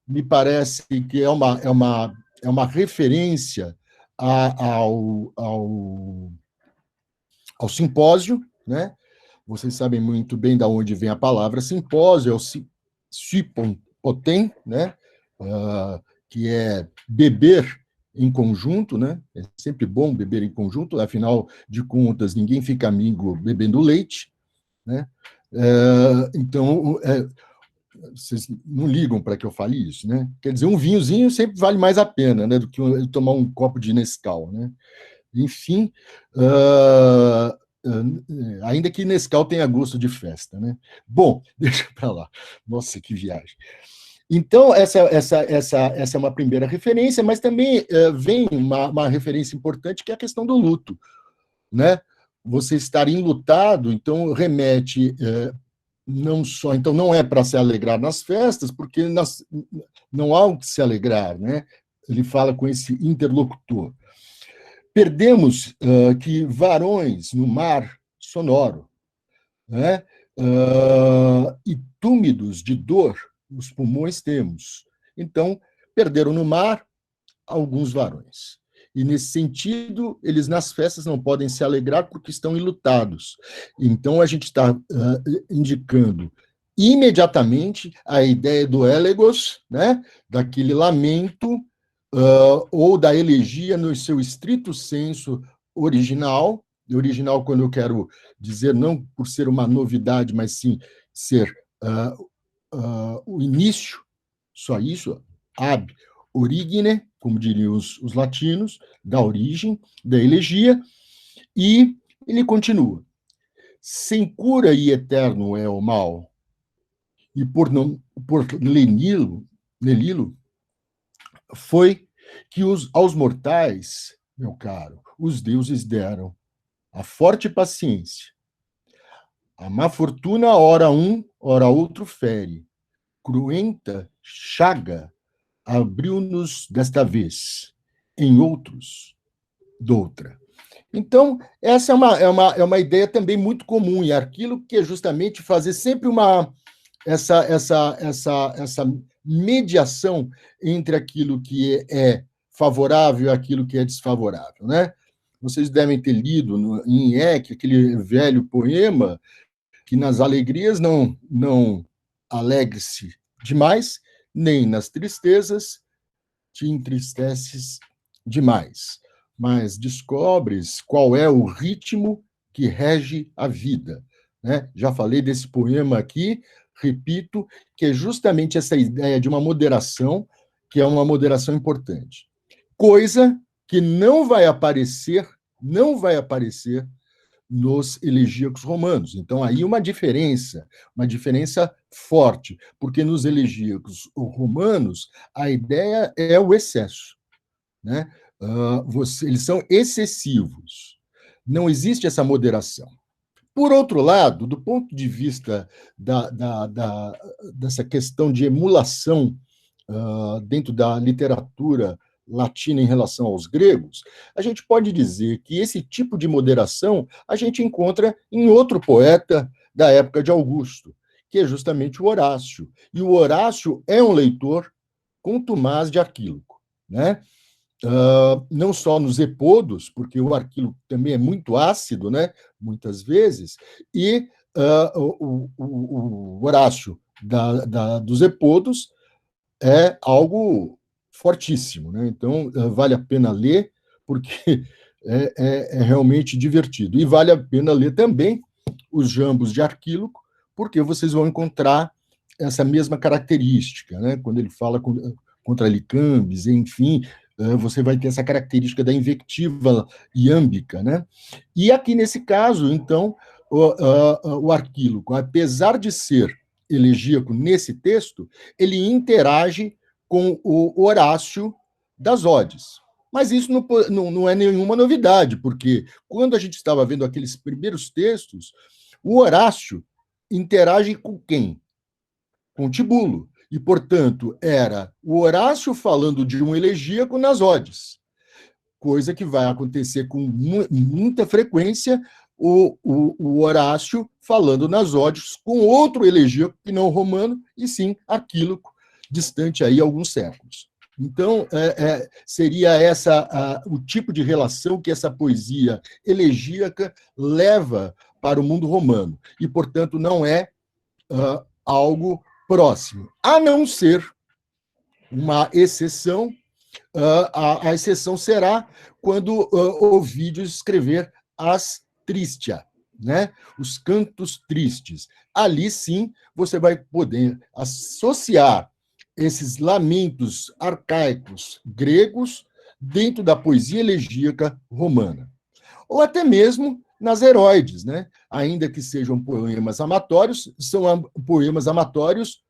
me parece que é uma referência ao simpósio, né? Vocês sabem muito bem de onde vem a palavra simpósio, é o sypoten, né? Que é beber em conjunto, né? É sempre bom beber em conjunto, afinal de contas, ninguém fica amigo bebendo leite, né? Então, vocês não ligam para que eu fale isso, né? Quer dizer, um vinhozinho sempre vale mais a pena, né, do que tomar um copo de Nescau, né? Enfim, ainda que Nescau tenha gosto de festa, né? Bom, deixa para lá. Nossa, que viagem. Então, essa é uma primeira referência, mas também vem uma referência importante, que é a questão do luto, né? Você estar enlutado, então, remete não só... Então, não é para se alegrar nas festas, porque não há o que se alegrar, né? Ele fala com esse interlocutor. Perdemos que varões no mar sonoro, né? E túmidos de dor os pulmões temos. Então, perderam no mar alguns varões. E, nesse sentido, eles nas festas não podem se alegrar porque estão enlutados. Então, a gente está indicando imediatamente a ideia do elegos, né? Daquele lamento, ou da elegia no seu estrito senso original, quando eu quero dizer, não por ser uma novidade, mas sim ser o início, só isso, ab origine, como diriam os latinos, da origem, da elegia, e ele continua. Sem cura e eterno é o mal, e por Lenilo, foi que aos mortais, meu caro, os deuses deram a forte paciência. A má fortuna, ora um, ora outro fere. Cruenta chaga abriu-nos desta vez, em outros, doutra. Então, essa é uma ideia também muito comum em Arquíloco, que é justamente fazer sempre essa mediação entre aquilo que é favorável e aquilo que é desfavorável, né? Vocês devem ter lido em Eck, aquele velho poema, que nas alegrias não alegre-se demais, nem nas tristezas te entristeces demais, mas descobres qual é o ritmo que rege a vida, né? Já falei desse poema aqui, repito, que é justamente essa ideia de uma moderação, que é uma moderação importante. Coisa que não vai aparecer nos elegíacos romanos. Então, aí uma diferença forte, porque nos elegíacos romanos a ideia é o excesso, né? Eles são excessivos. Não existe essa moderação. Por outro lado, do ponto de vista dessa questão de emulação dentro da literatura latina em relação aos gregos, a gente pode dizer que esse tipo de moderação a gente encontra em outro poeta da época de Augusto, que é justamente o Horácio. E o Horácio é um leitor contumaz de Arquíloco, né? Não só nos Epodos, porque o Arquíloco também é muito ácido, né? Muitas vezes, e o Horácio dos Epodos é algo fortíssimo, né? Então, vale a pena ler, porque é realmente divertido. E vale a pena ler também os Jambos de Arquíloco, porque vocês vão encontrar essa mesma característica, né? Quando ele fala contra Licambes, enfim, você vai ter essa característica da invectiva iâmbica, né? E aqui, nesse caso, então, o Arquíloco, apesar de ser elegíaco nesse texto, ele interage com o Horácio das Odes. Mas isso não é nenhuma novidade, porque quando a gente estava vendo aqueles primeiros textos, o Horácio interage com quem? Com Tibulo. E, portanto, era o Horácio falando de um elegíaco nas Odes, coisa que vai acontecer com muita frequência o Horácio falando nas Odes com outro elegíaco que não romano, e sim Arquíloco, distante aí alguns séculos. Então, seria o tipo de relação que essa poesia elegíaca leva para o mundo romano, e, portanto, não é algo próximo, a não ser uma exceção. A exceção será quando Ovídio escrever as Tristia, né? Os cantos tristes. Ali, sim, você vai poder associar esses lamentos arcaicos gregos dentro da poesia elegíaca romana. Ou até mesmo nas heroides, né? Ainda que sejam poemas amatórios, são poemas amatórios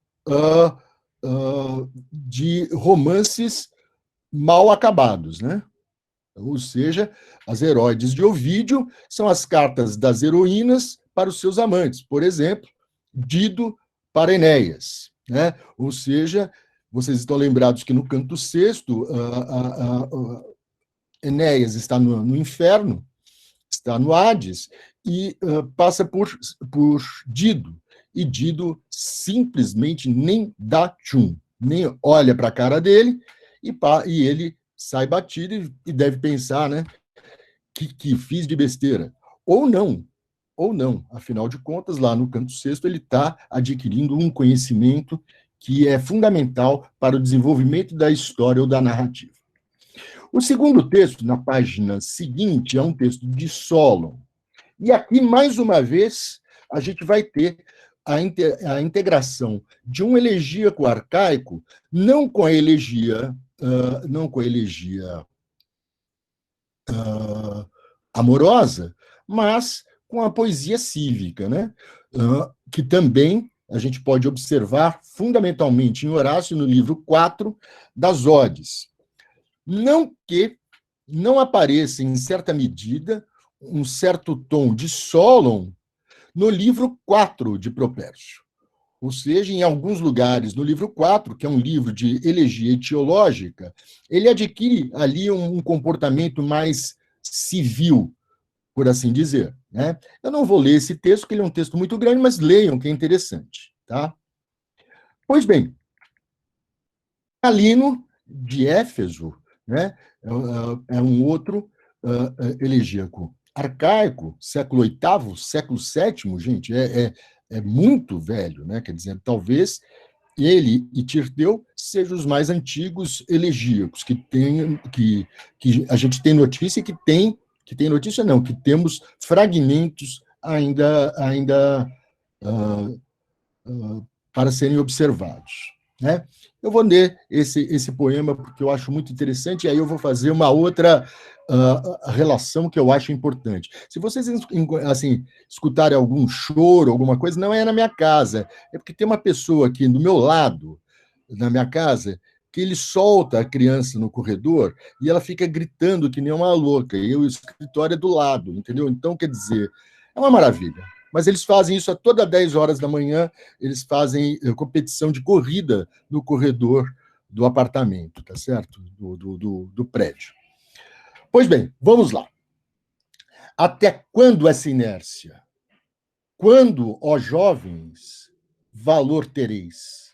de romances mal acabados, né? Ou seja, as heroides de Ovídio são as cartas das heroínas para os seus amantes, por exemplo, Dido para Enéas, né? Ou seja, vocês estão lembrados que no canto sexto, Enéas está no inferno, está no Hades, e passa por Dido, e Dido simplesmente nem dá tchum, nem olha para a cara dele, e ele sai batido e deve pensar, né, que fiz de besteira. Ou não, afinal de contas, lá no canto sexto, ele está adquirindo um conhecimento que é fundamental para o desenvolvimento da história ou da narrativa. O segundo texto, na página seguinte, é um texto de Solon. E aqui, mais uma vez, a gente vai ter a integração de um elegíaco arcaico, não com a elegia amorosa, mas com a poesia cívica, né? Que também a gente pode observar fundamentalmente em Horácio, no livro 4 das Odes. Não que não apareça, em certa medida, um certo tom de Solon no livro 4 de Propércio. Ou seja, em alguns lugares, no livro 4, que é um livro de elegia etiológica, ele adquire ali um comportamento mais civil, por assim dizer, né? Eu não vou ler esse texto, porque ele é um texto muito grande, mas leiam, que é interessante. Tá? Pois bem, Galino, de Éfeso, né, é um outro elegíaco arcaico, século VIII, século VII, gente, é muito velho, né? Quer dizer, talvez ele e Tirteu sejam os mais antigos elegíacos que a gente tem notícia que tem não, que temos fragmentos ainda para serem observados, né? Eu vou ler esse poema porque eu acho muito interessante, e aí eu vou fazer uma outra relação que eu acho importante. Se vocês assim, escutarem algum choro, alguma coisa, não é na minha casa, é porque tem uma pessoa aqui do meu lado, na minha casa, que ele solta a criança no corredor e ela fica gritando que nem uma louca, e o escritório é do lado, entendeu? Então, quer dizer, é uma maravilha. Mas eles fazem isso a toda 10 horas da manhã, eles fazem competição de corrida no corredor do apartamento, tá certo? Do prédio. Pois bem, vamos lá. Até quando essa inércia? Quando, ó jovens, valor tereis?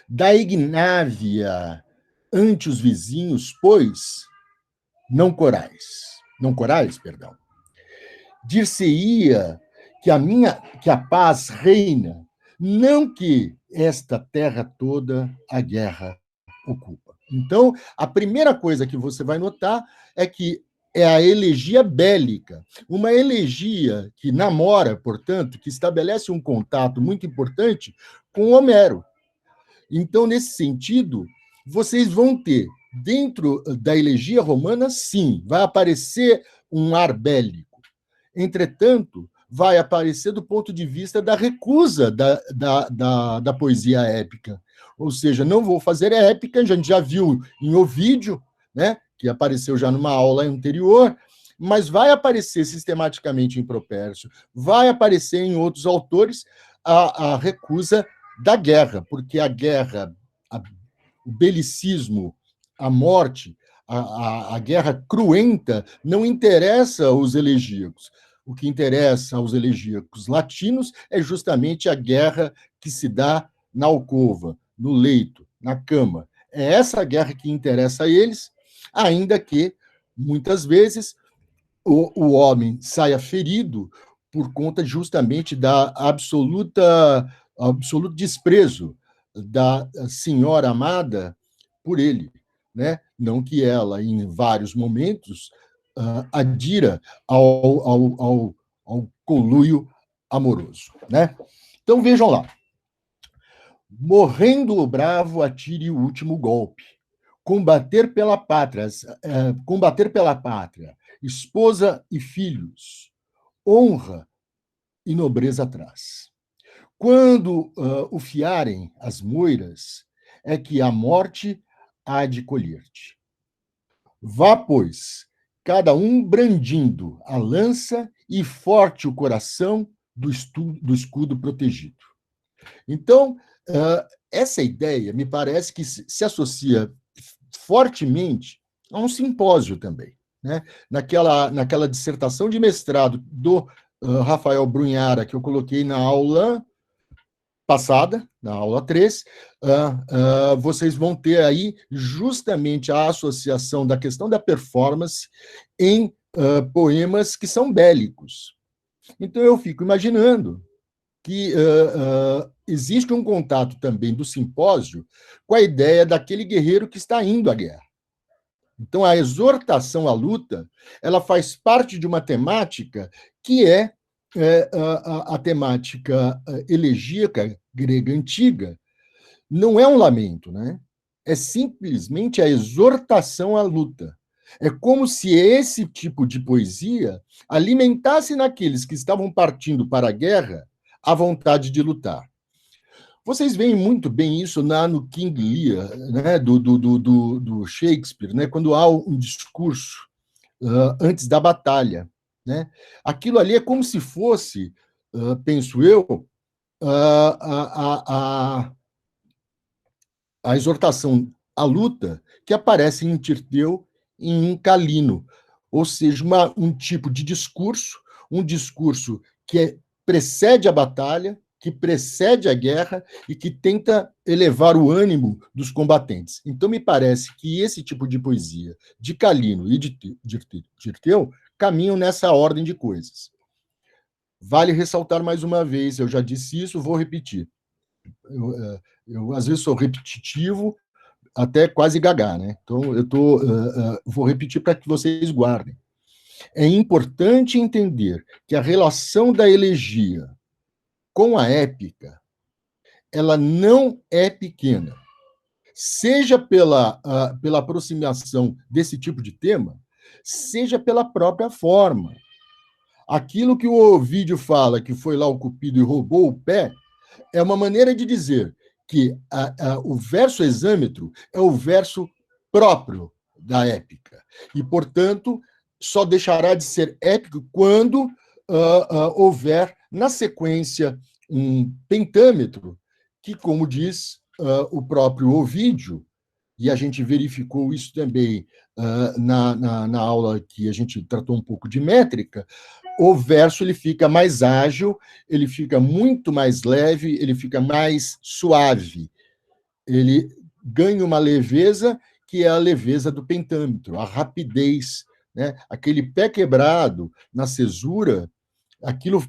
Da ignávia ante os vizinhos, pois, não corais, perdão. Dir-se-ia que a paz reina, não que esta terra toda a guerra ocupa. Então, a primeira coisa que você vai notar é que é a elegia bélica, uma elegia que namora, portanto, que estabelece um contato muito importante com Homero. Então, nesse sentido, vocês vão ter, dentro da elegia romana, sim, vai aparecer um ar bélico. Entretanto, vai aparecer do ponto de vista da recusa da poesia épica. Ou seja, não vou fazer épica, a gente já viu em Ovídio, né, que apareceu já numa aula anterior, mas vai aparecer sistematicamente em Propércio, vai aparecer em outros autores a recusa da guerra, porque a guerra, o belicismo, a morte, a guerra cruenta não interessa aos elegíacos. O que interessa aos elegíacos latinos é justamente a guerra que se dá na alcova, no leito, na cama. É essa guerra que interessa a eles, ainda que, muitas vezes, o homem saia ferido por conta justamente da absoluto desprezo da senhora amada por ele, né? Não que ela, em vários momentos, adira ao conluio amoroso, né? Então, vejam lá. Morrendo o bravo, atire o último golpe. Combater pela pátria, esposa e filhos, honra e nobreza atrás. Quando o fiarem as moiras, é que a morte há de colher-te. Vá, pois, cada um brandindo a lança e forte o coração do escudo protegido. Então, essa ideia me parece que se associa fortemente a um simpósio também. Né? Naquela dissertação de mestrado do Rafael Brunhara, que eu coloquei na aula passada, na aula 3, vocês vão ter aí justamente a associação da questão da performance em poemas que são bélicos. Então, eu fico imaginando que existe um contato também do simpósio com a ideia daquele guerreiro que está indo à guerra. Então, a exortação à luta, ela faz parte de uma temática que é a temática elegíaca grega antiga. Não é um lamento, né? É simplesmente a exortação à luta. É como se esse tipo de poesia alimentasse naqueles que estavam partindo para a guerra a vontade de lutar. Vocês veem muito bem isso no King Lear, né, do Shakespeare, né, quando há um discurso antes da batalha. Né? Aquilo ali é como se fosse, penso eu, a exortação à luta que aparece em Tirteu e em Calino, ou seja, um tipo de discurso, um discurso que precede a batalha, que precede a guerra e que tenta elevar o ânimo dos combatentes. Então, me parece que esse tipo de poesia de Calino e de Tirteu caminham nessa ordem de coisas. Vale ressaltar mais uma vez, eu já disse isso, vou repetir. Eu às vezes, sou repetitivo, até quase gaga, né? Então, vou repetir para que vocês guardem. É importante entender que a relação da elegia com a épica, ela não é pequena. Seja pela aproximação desse tipo de tema, seja pela própria forma. Aquilo que o Ovídio fala, que foi lá o Cupido e roubou o pé, é uma maneira de dizer que o verso exâmetro é o verso próprio da épica. E, portanto, só deixará de ser épico quando houver, na sequência, um pentâmetro, que, como diz o próprio Ovídio, e a gente verificou isso também na aula que a gente tratou um pouco de métrica, o verso ele fica mais ágil, ele fica muito mais leve, ele fica mais suave. Ele ganha uma leveza que é a leveza do pentâmetro, a rapidez, né? Aquele pé quebrado na cesura, aquilo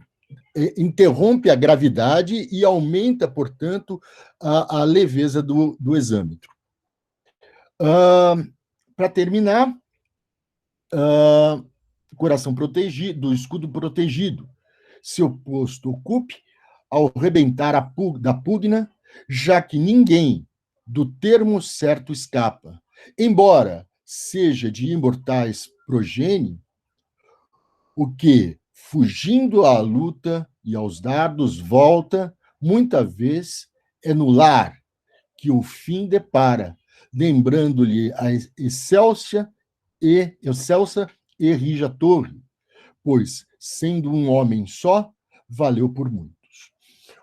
interrompe a gravidade e aumenta, portanto, a leveza do exâmetro. Para terminar, coração protegido, do escudo protegido, seu posto ocupe ao rebentar da pugna, já que ninguém do termo certo escapa, embora seja de imortais progênie, o que, fugindo à luta e aos dardos, volta, muita vez é no lar que o fim depara, lembrando-lhe a excelsa e rija torre, pois, sendo um homem só, valeu por muitos.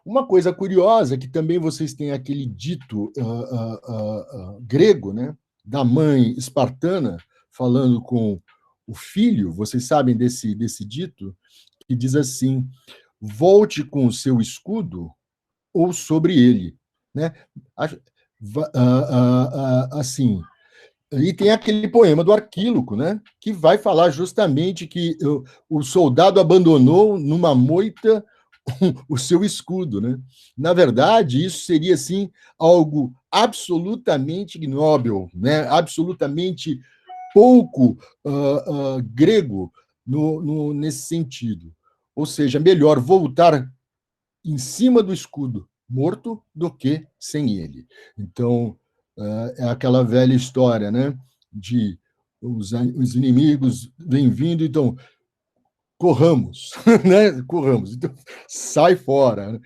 Uma coisa curiosa é que também vocês têm aquele dito grego, né, da mãe espartana, falando com o filho, vocês sabem desse dito, que diz assim: volte com o seu escudo ou sobre ele. Né? assim. E tem aquele poema do Arquíloco, né, que vai falar justamente que o soldado abandonou numa moita o seu escudo, né? Na verdade, isso seria assim algo absolutamente ignóbil, né? Absolutamente pouco grego nesse sentido. Ou seja, melhor voltar em cima do escudo morto do que sem ele. Então, é aquela velha história, né? De os inimigos vêm vindo, então corramos, né? Corramos. Então, sai fora, né?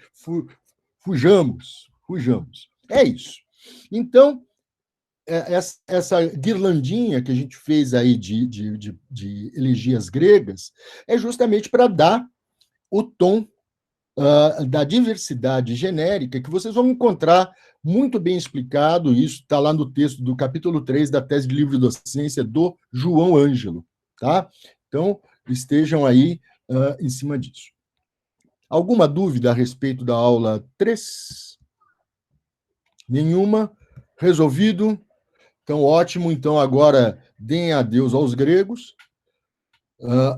Fujamos, fujamos. É isso. Então, essa guirlandinha que a gente fez aí de elegias gregas é justamente para dar o tom da diversidade genérica, que vocês vão encontrar muito bem explicado, isso está lá no texto do capítulo 3 da tese de livre docência do João Ângelo, tá? Então, estejam aí em cima disso. Alguma dúvida a respeito da aula 3? Nenhuma? Resolvido? Então, ótimo. Então, agora deem adeus aos gregos,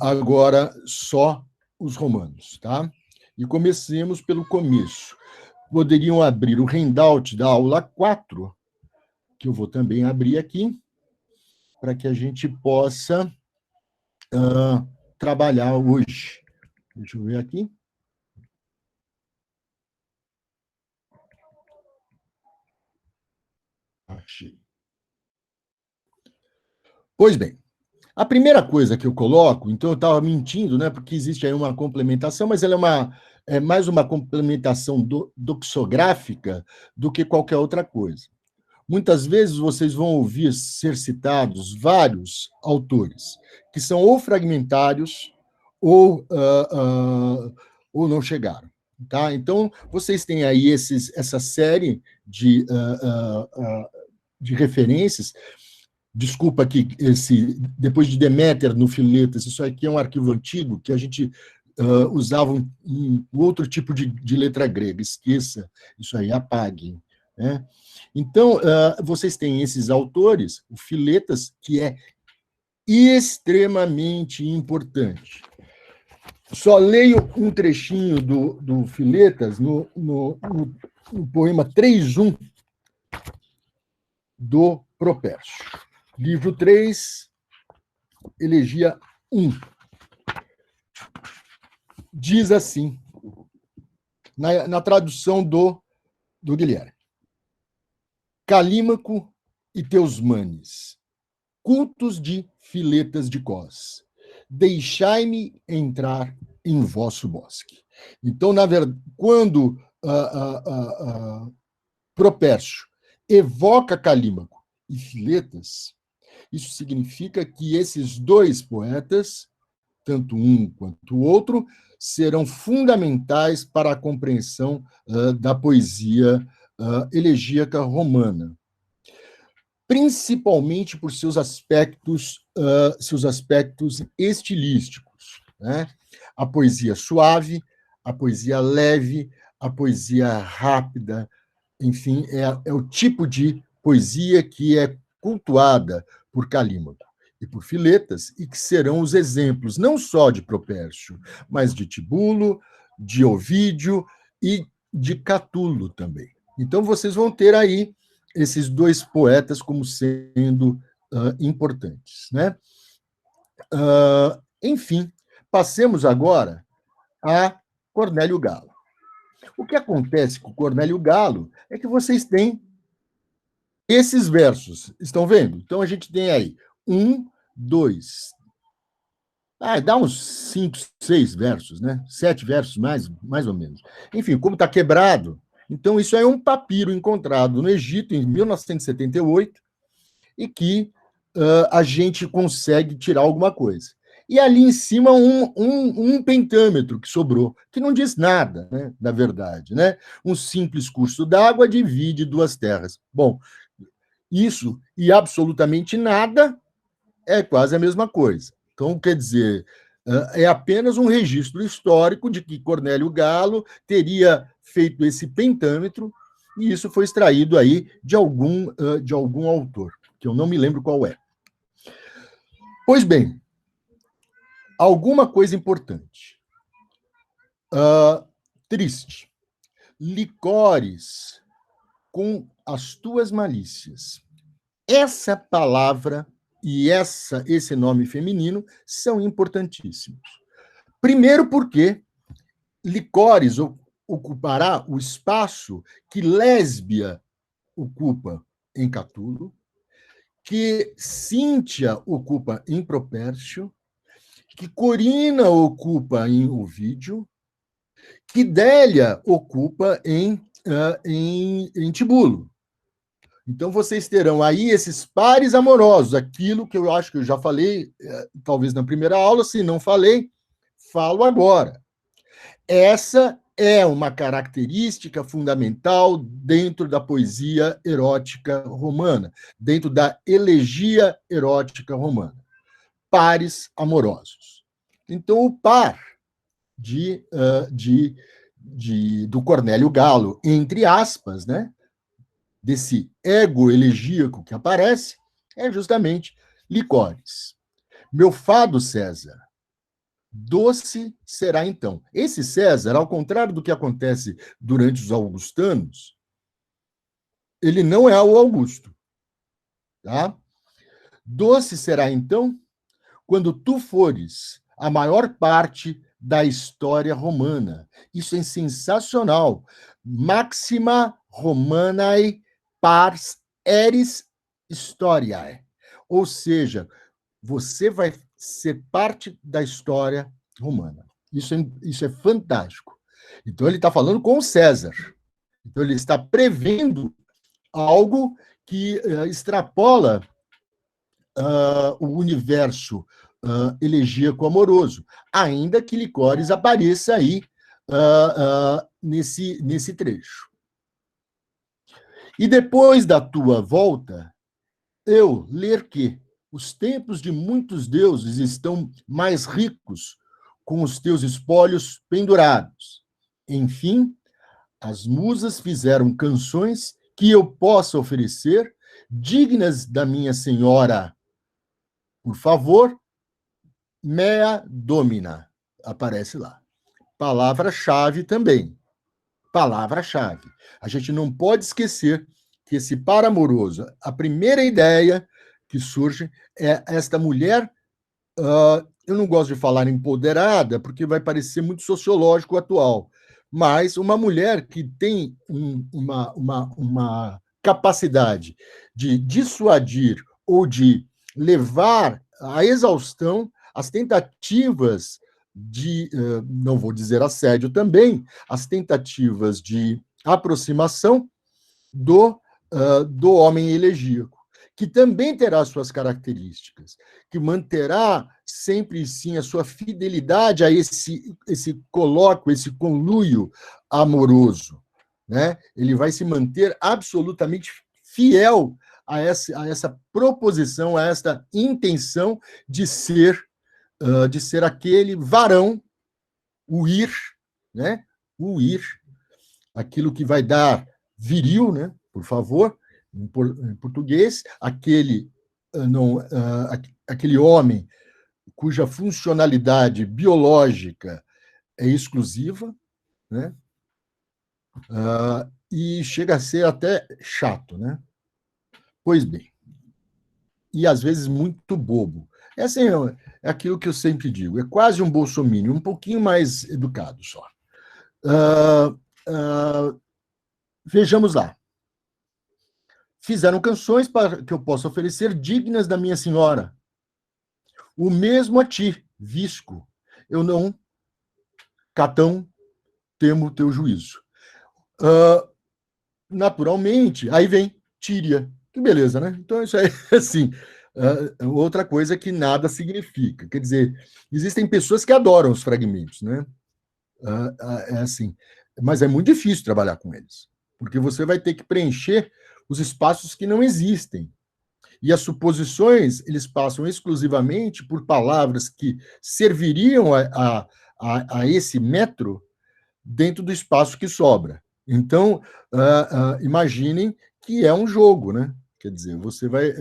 agora só os romanos, tá? E comecemos pelo começo. Poderiam abrir o handout da aula 4, que eu vou também abrir aqui, para que a gente possa trabalhar hoje. Deixa eu ver aqui. Achei. Pois bem, a primeira coisa que eu coloco, então eu estava mentindo, né, porque existe aí uma complementação, mas ela é mais uma complementação doxográfica do que qualquer outra coisa. Muitas vezes vocês vão ouvir ser citados vários autores, que são ou fragmentários ou, ou não chegaram. Tá? Então, vocês têm aí essa série de referências. Desculpa que depois de Deméter no Filetas, isso aqui é um arquivo antigo que a gente usava um outro tipo de letra grega. Esqueça isso aí, apague. Né? Então, vocês têm esses autores, o Filetas, que é extremamente importante. Só leio um trechinho do Filetas no poema 3.1 do Propércio. Livro 3, elegia 1. Diz assim, na tradução do Guilherme: Calímaco e teus manes, cultos de Filetas de Cós, deixai-me entrar em vosso bosque. Então, na verdade, quando Propércio evoca Calímaco e Filetas, isso significa que esses dois poetas, tanto um quanto o outro, serão fundamentais para a compreensão da poesia elegíaca romana, principalmente por seus aspectos estilísticos, né? A poesia suave, a poesia leve, a poesia rápida, enfim, é o tipo de poesia que é cultuada por Calímaco e por Filetas, e que serão os exemplos não só de Propércio, mas de Tibulo, de Ovídio e de Catulo também. Então, vocês vão ter aí esses dois poetas como sendo importantes. Né? Enfim, passemos agora a Cornélio Galo. O que acontece com Cornélio Galo é que vocês têm esses versos, estão vendo? Então, a gente tem aí 1, 2, dá uns 5, 6 versos, né? 7 versos, mais ou menos. Enfim, como está quebrado, então isso é um papiro encontrado no Egito em 1978 e que a gente consegue tirar alguma coisa. E ali em cima um pentâmetro que sobrou, que não diz nada, né, na verdade. Né? Um simples curso d'água divide duas terras. Bom, isso e absolutamente nada é quase a mesma coisa. Então, quer dizer, é apenas um registro histórico de que Cornélio Galo teria feito esse pentâmetro e isso foi extraído aí de algum autor, que eu não me lembro qual é. Pois bem, alguma coisa importante. Triste. Licores com as tuas malícias. Essa palavra e esse nome feminino são importantíssimos. Primeiro porque Licores ocupará o espaço que Lésbia ocupa em Catulo, que Cíntia ocupa em Propércio, que Corina ocupa em Ovídio, que Délia ocupa em Tibulo. Então, vocês terão aí esses pares amorosos, aquilo que eu acho que eu já falei, talvez na primeira aula, se não falei, falo agora. Essa é uma característica fundamental dentro da poesia erótica romana, dentro da elegia erótica romana. Pares amorosos. Então, o par do Cornélio Galo, entre aspas, né, desse ego elegíaco que aparece, é justamente Licores. Meu fado, César, doce será então. Esse César, ao contrário do que acontece durante os augustanos, ele não é o Augusto. Tá? Doce será então quando tu fores a maior parte da história romana. Isso é sensacional. Maxima Romanae pars eris historiae. Ou seja, você vai ser parte da história romana. Isso é fantástico. Então, ele está falando com o César. Então, ele está prevendo algo que extrapola o universo elegíaco amoroso, ainda que Licores apareça aí nesse trecho. E depois da tua volta, eu ler que os templos de muitos deuses estão mais ricos com os teus espólios pendurados. Enfim, as musas fizeram canções que eu possa oferecer, dignas da minha senhora. Por favor, mea domina, aparece lá. Palavra-chave também. Palavra-chave. A gente não pode esquecer que esse par amoroso, a primeira ideia que surge é esta mulher, eu não gosto de falar empoderada, porque vai parecer muito sociológico atual, mas uma mulher que tem uma capacidade de dissuadir ou de levar à exaustão as tentativas de, não vou dizer assédio também, as tentativas de aproximação do homem elegíaco, que também terá suas características, que manterá sempre, sim, a sua fidelidade a esse colóquio, esse conluio amoroso. Né? Ele vai se manter absolutamente fiel a essa proposição, a esta intenção de ser aquele varão, o ir, né? O ir, aquilo que vai dar viril, né? Por favor, em português, aquele homem cuja funcionalidade biológica é exclusiva, né? E chega a ser até chato, né? Pois bem, e às vezes muito bobo. Assim, é aquilo que eu sempre digo, é quase um bolsominion, um pouquinho mais educado só. Vejamos lá. Fizeram canções para que eu possa oferecer dignas da minha senhora. O mesmo a ti, Visco. Eu não, Catão, temo o teu juízo. Naturalmente, aí vem Tíria. Que beleza, né? Então, isso é assim, outra coisa que nada significa. Quer dizer, existem pessoas que adoram os fragmentos, né? É assim, mas é muito difícil trabalhar com eles, porque você vai ter que preencher os espaços que não existem. E as suposições, eles passam exclusivamente por palavras que serviriam a esse metro dentro do espaço que sobra. Então, imaginem que é um jogo, né? Quer dizer, você vai...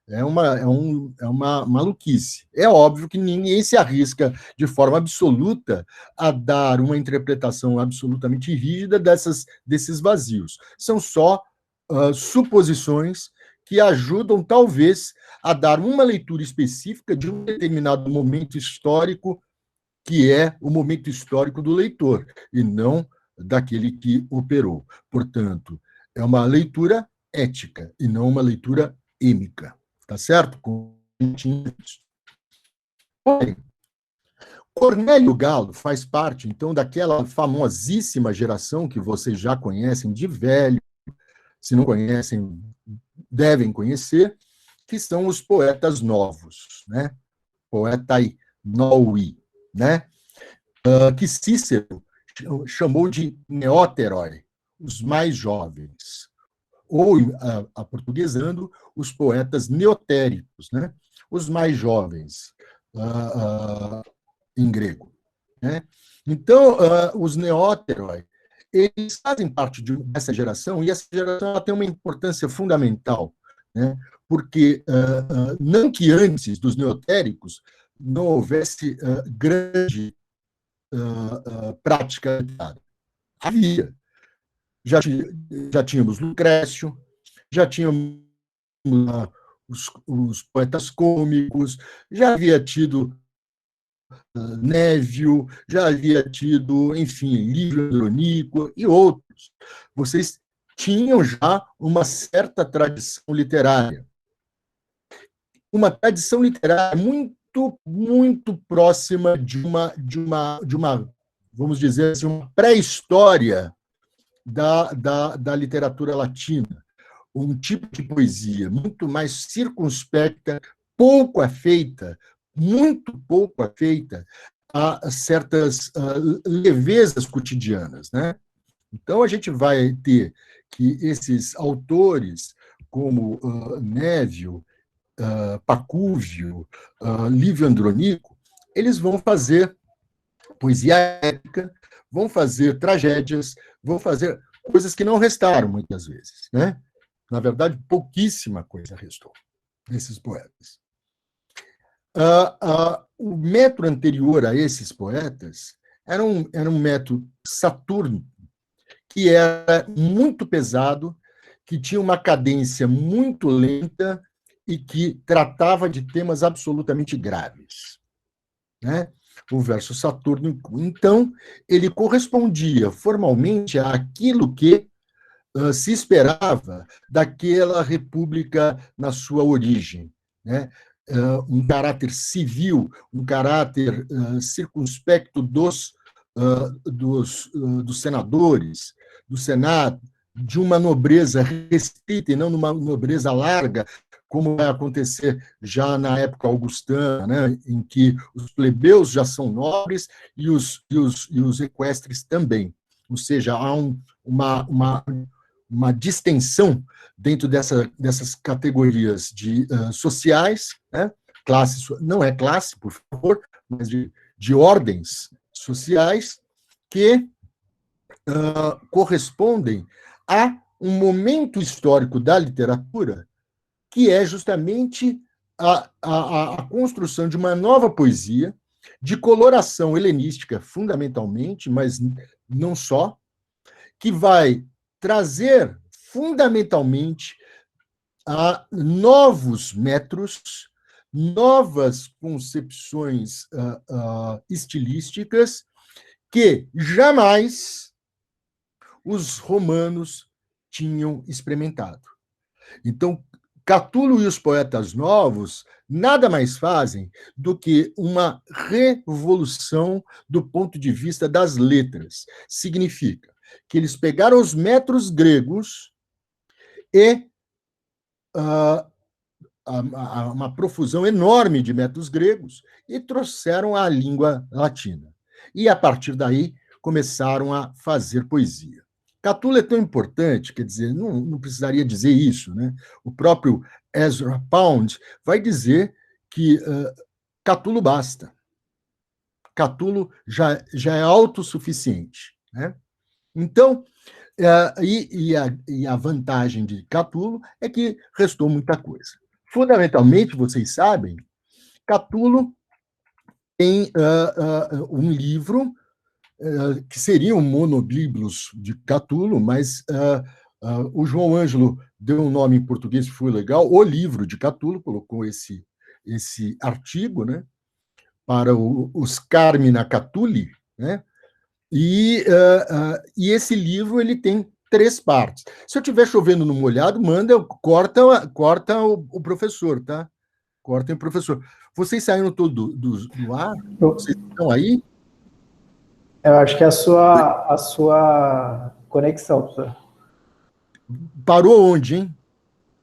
É uma maluquice. É óbvio que ninguém se arrisca de forma absoluta a dar uma interpretação absolutamente rígida desses vazios. São só suposições que ajudam, talvez, a dar uma leitura específica de um determinado momento histórico, que é o momento histórico do leitor, e não daquele que operou. Portanto, é uma leitura ética e não uma leitura êmica. Tá certo? Porém, Cornélio Galo faz parte, então, daquela famosíssima geração que vocês já conhecem de velho, se não conhecem, devem conhecer, que são os poetas novos, né? Poetai novi, né? Que Cícero chamou de neóteroi, os mais jovens, ou, aportuguesando, os poetas neotéricos, né? Os mais jovens, em grego. Né? Então, os neóteroi, eles fazem parte dessa geração, e essa geração ela tem uma importância fundamental, né? Porque, não que antes dos neotéricos não houvesse grande prática. Havia. Já, já tínhamos Lucrécio, já tínhamos os poetas cômicos, já havia tido Névio, já havia tido, enfim, Livro Andronico e outros. Vocês tinham já uma certa tradição literária. Uma tradição literária muito, muito próxima de uma, vamos dizer assim, uma pré-história da literatura latina. Um tipo de poesia muito mais circunspecta, pouco afeita, muito pouco afeita a certas levezas cotidianas, né? Então, a gente vai ter que esses autores, como Névio, Pacúvio, Livio Andronico, eles vão fazer poesia épica, vão fazer tragédias, vão fazer coisas que não restaram, muitas vezes, né? Na verdade, pouquíssima coisa restou desses poetas. O método anterior a esses poetas era um método satúrnico, que era muito pesado, que tinha uma cadência muito lenta e que tratava de temas absolutamente graves, né? O verso satúrnico, então, ele correspondia formalmente àquilo que se esperava daquela república na sua origem, né? Um caráter civil, um caráter circunspecto dos senadores, do Senado, de uma nobreza restrita e não numa nobreza larga, como vai acontecer já na época augustana, né, em que os plebeus já são nobres e os equestres também. Ou seja, há uma distensão dentro dessas categorias sociais, né? Classe, não é classe, por favor, mas de ordens sociais que correspondem a um momento histórico da literatura que é justamente a construção de uma nova poesia de coloração helenística, fundamentalmente, mas não só, que vai trazer fundamentalmente a novos metros, novas concepções estilísticas que jamais os romanos tinham experimentado. Então, Catulo e os poetas novos nada mais fazem do que uma revolução do ponto de vista das letras. Significa que eles pegaram os metros gregos e uma profusão enorme de metros gregos e trouxeram a língua latina. E, a partir daí, começaram a fazer poesia. Catulo é tão importante, quer dizer, não precisaria dizer isso, né? O próprio Ezra Pound vai dizer que Catulo basta. Catulo já é autossuficiente, né? Então, E a vantagem de Catulo é que restou muita coisa. Fundamentalmente, vocês sabem, Catulo tem um livro que seria um monobiblos de Catulo, mas o João Ângelo deu um nome em português que foi legal, o livro de Catulo, colocou esse artigo, né, para os Carmina Catuli, né, e esse livro ele tem 3 partes. Se eu estiver chovendo no molhado, corta o professor, tá? Cortem o professor. Vocês saíram todos do ar? Vocês estão aí? Eu acho que é a sua conexão, professor. Parou onde, hein?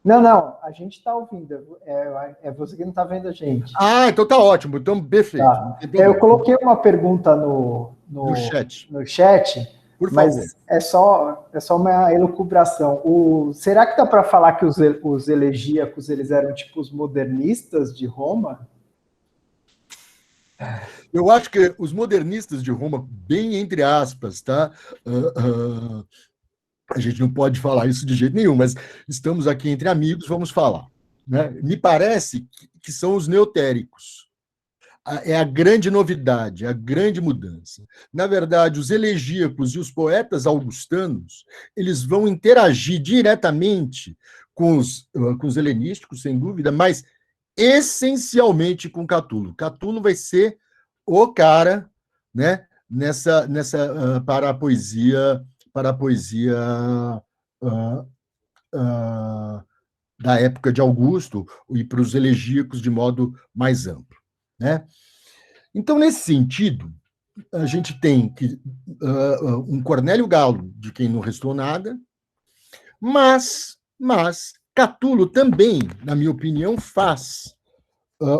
Não, a gente está ouvindo. É você que não está vendo a gente. Ah, então tá ótimo. Então, perfeito. Tá. Eu coloquei uma pergunta no chat. No chat, Por favor. mas é só uma elucubração. Será que dá para falar que os elegíacos eles eram tipo os modernistas de Roma? Eu acho que os modernistas de Roma, bem entre aspas, tá? A gente não pode falar isso de jeito nenhum, mas estamos aqui entre amigos, vamos falar. Né? Me parece que são os neotéricos. É a grande novidade, a grande mudança. Na verdade, os elegíacos e os poetas augustanos, eles vão interagir diretamente com os helenísticos, sem dúvida, mas essencialmente com Catulo. Catulo vai ser o cara, né, para a poesia da época de Augusto e para os elegíacos de modo mais amplo, né? Então, nesse sentido, a gente tem um Cornélio Galo, de quem não restou nada, mas Catulo também, na minha opinião, faz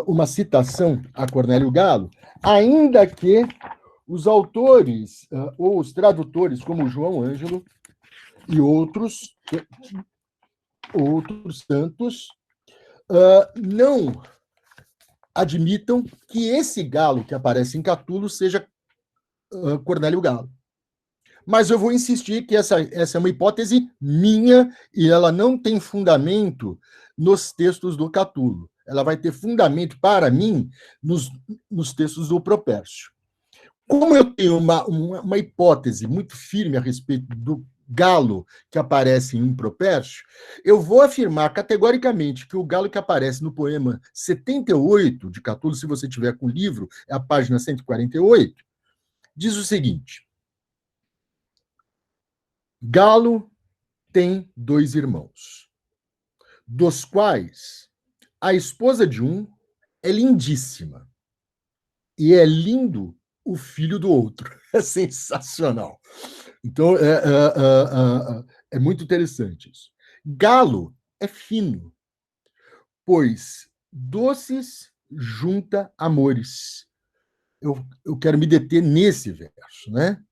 uma citação a Cornélio Galo, ainda que os autores ou os tradutores, como João Ângelo e outros tantos, não admitam que esse galo que aparece em Catulo seja Cornélio Galo. Mas eu vou insistir que essa é uma hipótese minha e ela não tem fundamento nos textos do Catulo. Ela vai ter fundamento, para mim, nos textos do Propércio. Como eu tenho uma hipótese muito firme a respeito do galo que aparece em um Propércio, eu vou afirmar categoricamente que o galo que aparece no poema 78 de Catulo, se você tiver com o livro, é a página 148, diz o seguinte: Galo tem 2 irmãos, dos quais a esposa de um é lindíssima e é lindo o filho do outro. É sensacional. Então, é muito interessante isso. Galo é fino, pois doces junta amores. Eu quero me deter nesse verso, né?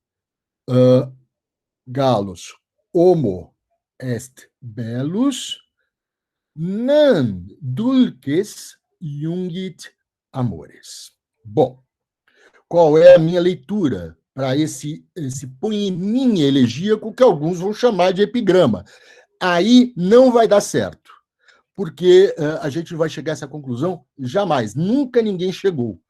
Galos, homo est bellus, non dulces jungit amores. Bom, qual é a minha leitura para esse poeminha elegíaco que alguns vão chamar de epigrama? Aí não vai dar certo, porque a gente não vai chegar a essa conclusão jamais. Nunca ninguém chegou.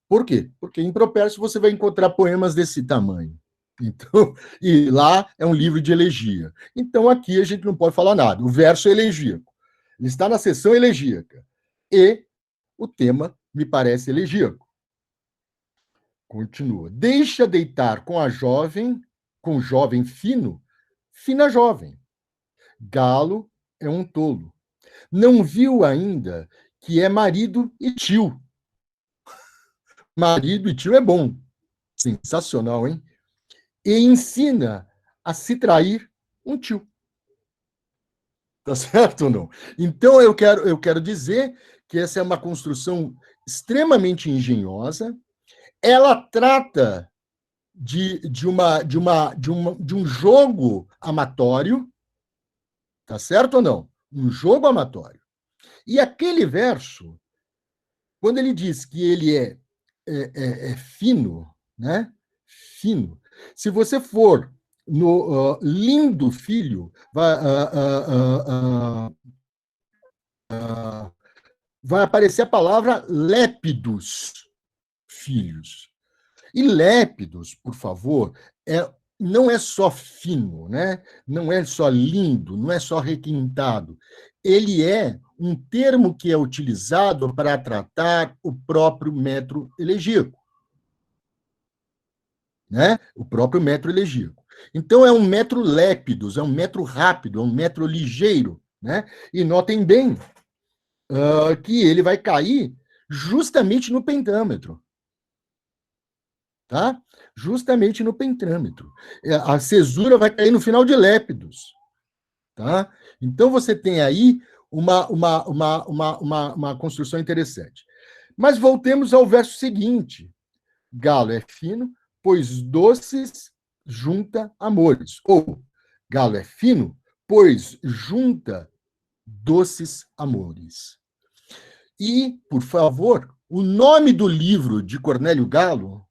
Por quê? Porque em Propércio você vai encontrar poemas desse tamanho. Então, e lá é um livro de elegia. Então, aqui a gente não pode falar nada. O verso é elegíaco. Ele está na seção elegíaca. E o tema me parece elegíaco. Continua. Deixa deitar com com jovem fino, fina jovem. Galo é um tolo. Não viu ainda que é marido e tio. Marido e tio é bom. Sensacional, hein? E ensina a se trair um tio. Tá certo ou não? Então, eu quero dizer que essa é uma construção extremamente engenhosa. Ela trata de um jogo amatório, tá certo ou não? Um jogo amatório. E aquele verso, quando ele diz que ele é fino, né? Fino. Se você for no lindo filho, vai aparecer a palavra lépidos, filhos. E lépidos, por favor, não é só fino, né? Não é só lindo, não é só requintado. Ele é um termo que é utilizado para tratar o próprio metro elegíaco. Né? O próprio metro elegíaco. Então, é um metro lépidos, é um metro rápido, é um metro ligeiro. Né? E notem bem que ele vai cair justamente no pentâmetro. Tá? Justamente no pentâmetro. A cesura vai cair no final de lépidos. Tá? Então, você tem aí uma construção interessante. Mas voltemos ao verso seguinte. Galo é fino, pois doces junta amores. Ou, galo é fino, pois junta doces amores. E, por favor, o nome do livro de Cornélio Galo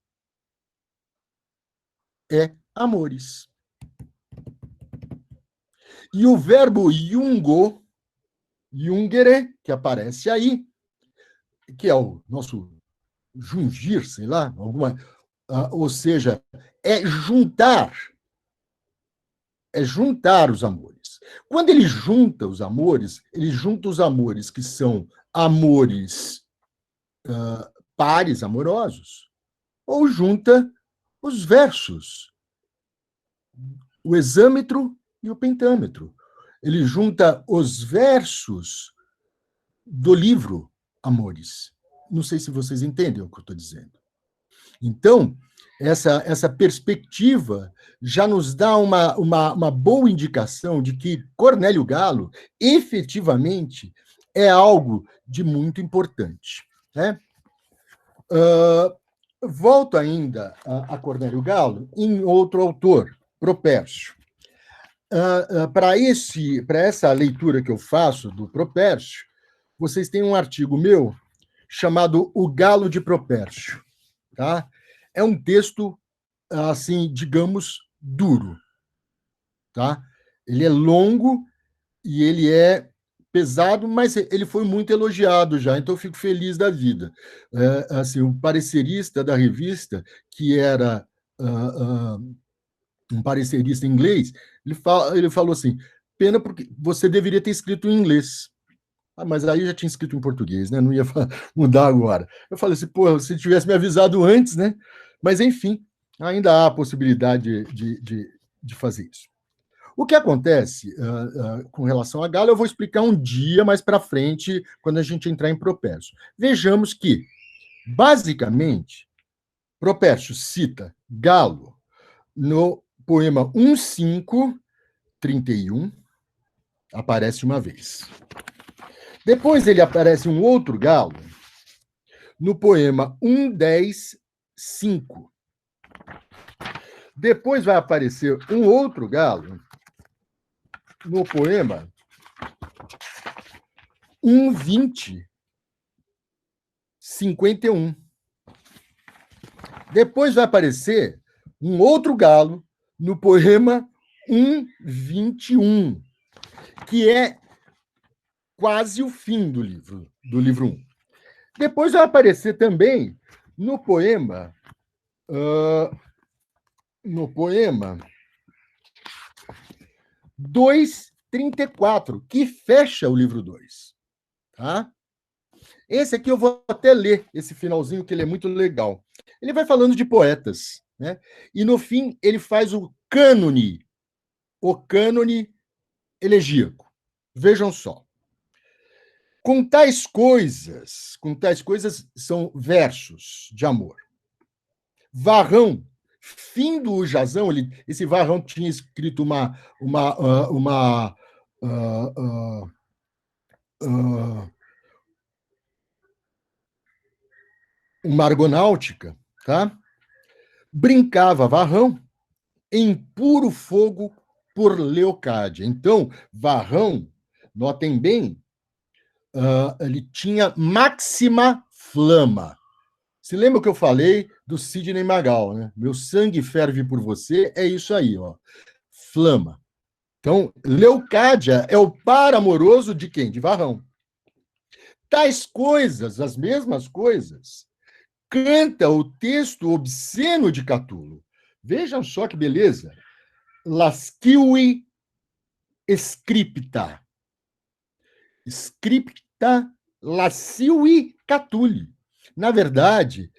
é Amores. E o verbo jungo, jungere, que aparece aí, que é o nosso jungir, sei lá, ou seja, é juntar os amores. Quando ele junta os amores que são amores pares amorosos, ou junta os versos, o hexâmetro e o pentâmetro. Ele junta os versos do livro Amores. Não sei se vocês entendem o que eu estou dizendo. Então, essa perspectiva já nos dá uma boa indicação de que Cornélio Galo, efetivamente, é algo de muito importante. Né? Volto ainda a Cornélio Galo em outro autor, Propércio. Para essa leitura que eu faço do Propércio, vocês têm um artigo meu chamado O Galo de Propércio. Tá? É um texto, assim, digamos, duro. Tá? Ele é longo e ele é pesado, mas ele foi muito elogiado já, então eu fico feliz da vida. Assim, o parecerista da revista, que era um parecerista inglês, ele falou assim, pena porque você deveria ter escrito em inglês. Mas aí eu já tinha escrito em português, né? Não ia mudar agora. Eu falei assim, pô, se tivesse me avisado antes, né? Mas, enfim, ainda há a possibilidade de fazer isso. O que acontece com relação a Galo, eu vou explicar um dia mais para frente, quando a gente entrar em Propércio. Vejamos que, basicamente, Propércio cita Galo no poema 1.5.31, aparece uma vez. Depois ele aparece um outro galo no poema 1.10.5. Depois vai aparecer um outro galo no poema 1.20.51. Depois vai aparecer um outro galo no poema 1.21, que é quase o fim do livro 1. Depois vai aparecer também no poema 2.34, que fecha o livro 2. Tá? Esse aqui eu vou até ler, esse finalzinho, que ele é muito legal. Ele vai falando de poetas, né? E no fim ele faz o cânone elegíaco. Vejam só. Com tais coisas são versos de amor. Varrão, findo o jazão, esse Varrão tinha escrito uma argonáutica, tá? Brincava Varrão em puro fogo por Leocádia. Então, Varrão, notem bem, ele tinha máxima flama. Se lembra o que eu falei do Sidney Magal, né? Meu sangue ferve por você, é isso aí, ó. Flama. Então, Leocádia é o par amoroso de quem? De Varrão. Tais coisas, as mesmas coisas, canta o texto obsceno de Catulo. Vejam só que beleza. Lascivi scripta. Scripta lascivi Catuli. Na verdade,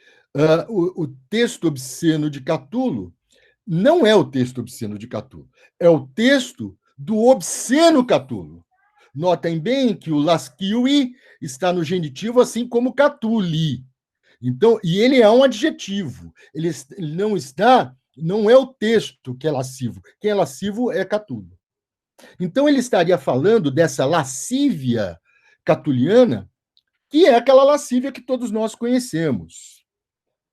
o texto obsceno de Catulo não é o texto obsceno de Catulo, é o texto do obsceno Catulo. Notem bem que o lascivi está no genitivo, assim como Catuli. Então, e ele é um adjetivo. Ele não está, não é o texto que é lascivo. Quem é lascivo é Catulo. Então, ele estaria falando dessa lascívia catuliana, que é aquela lascívia que todos nós conhecemos.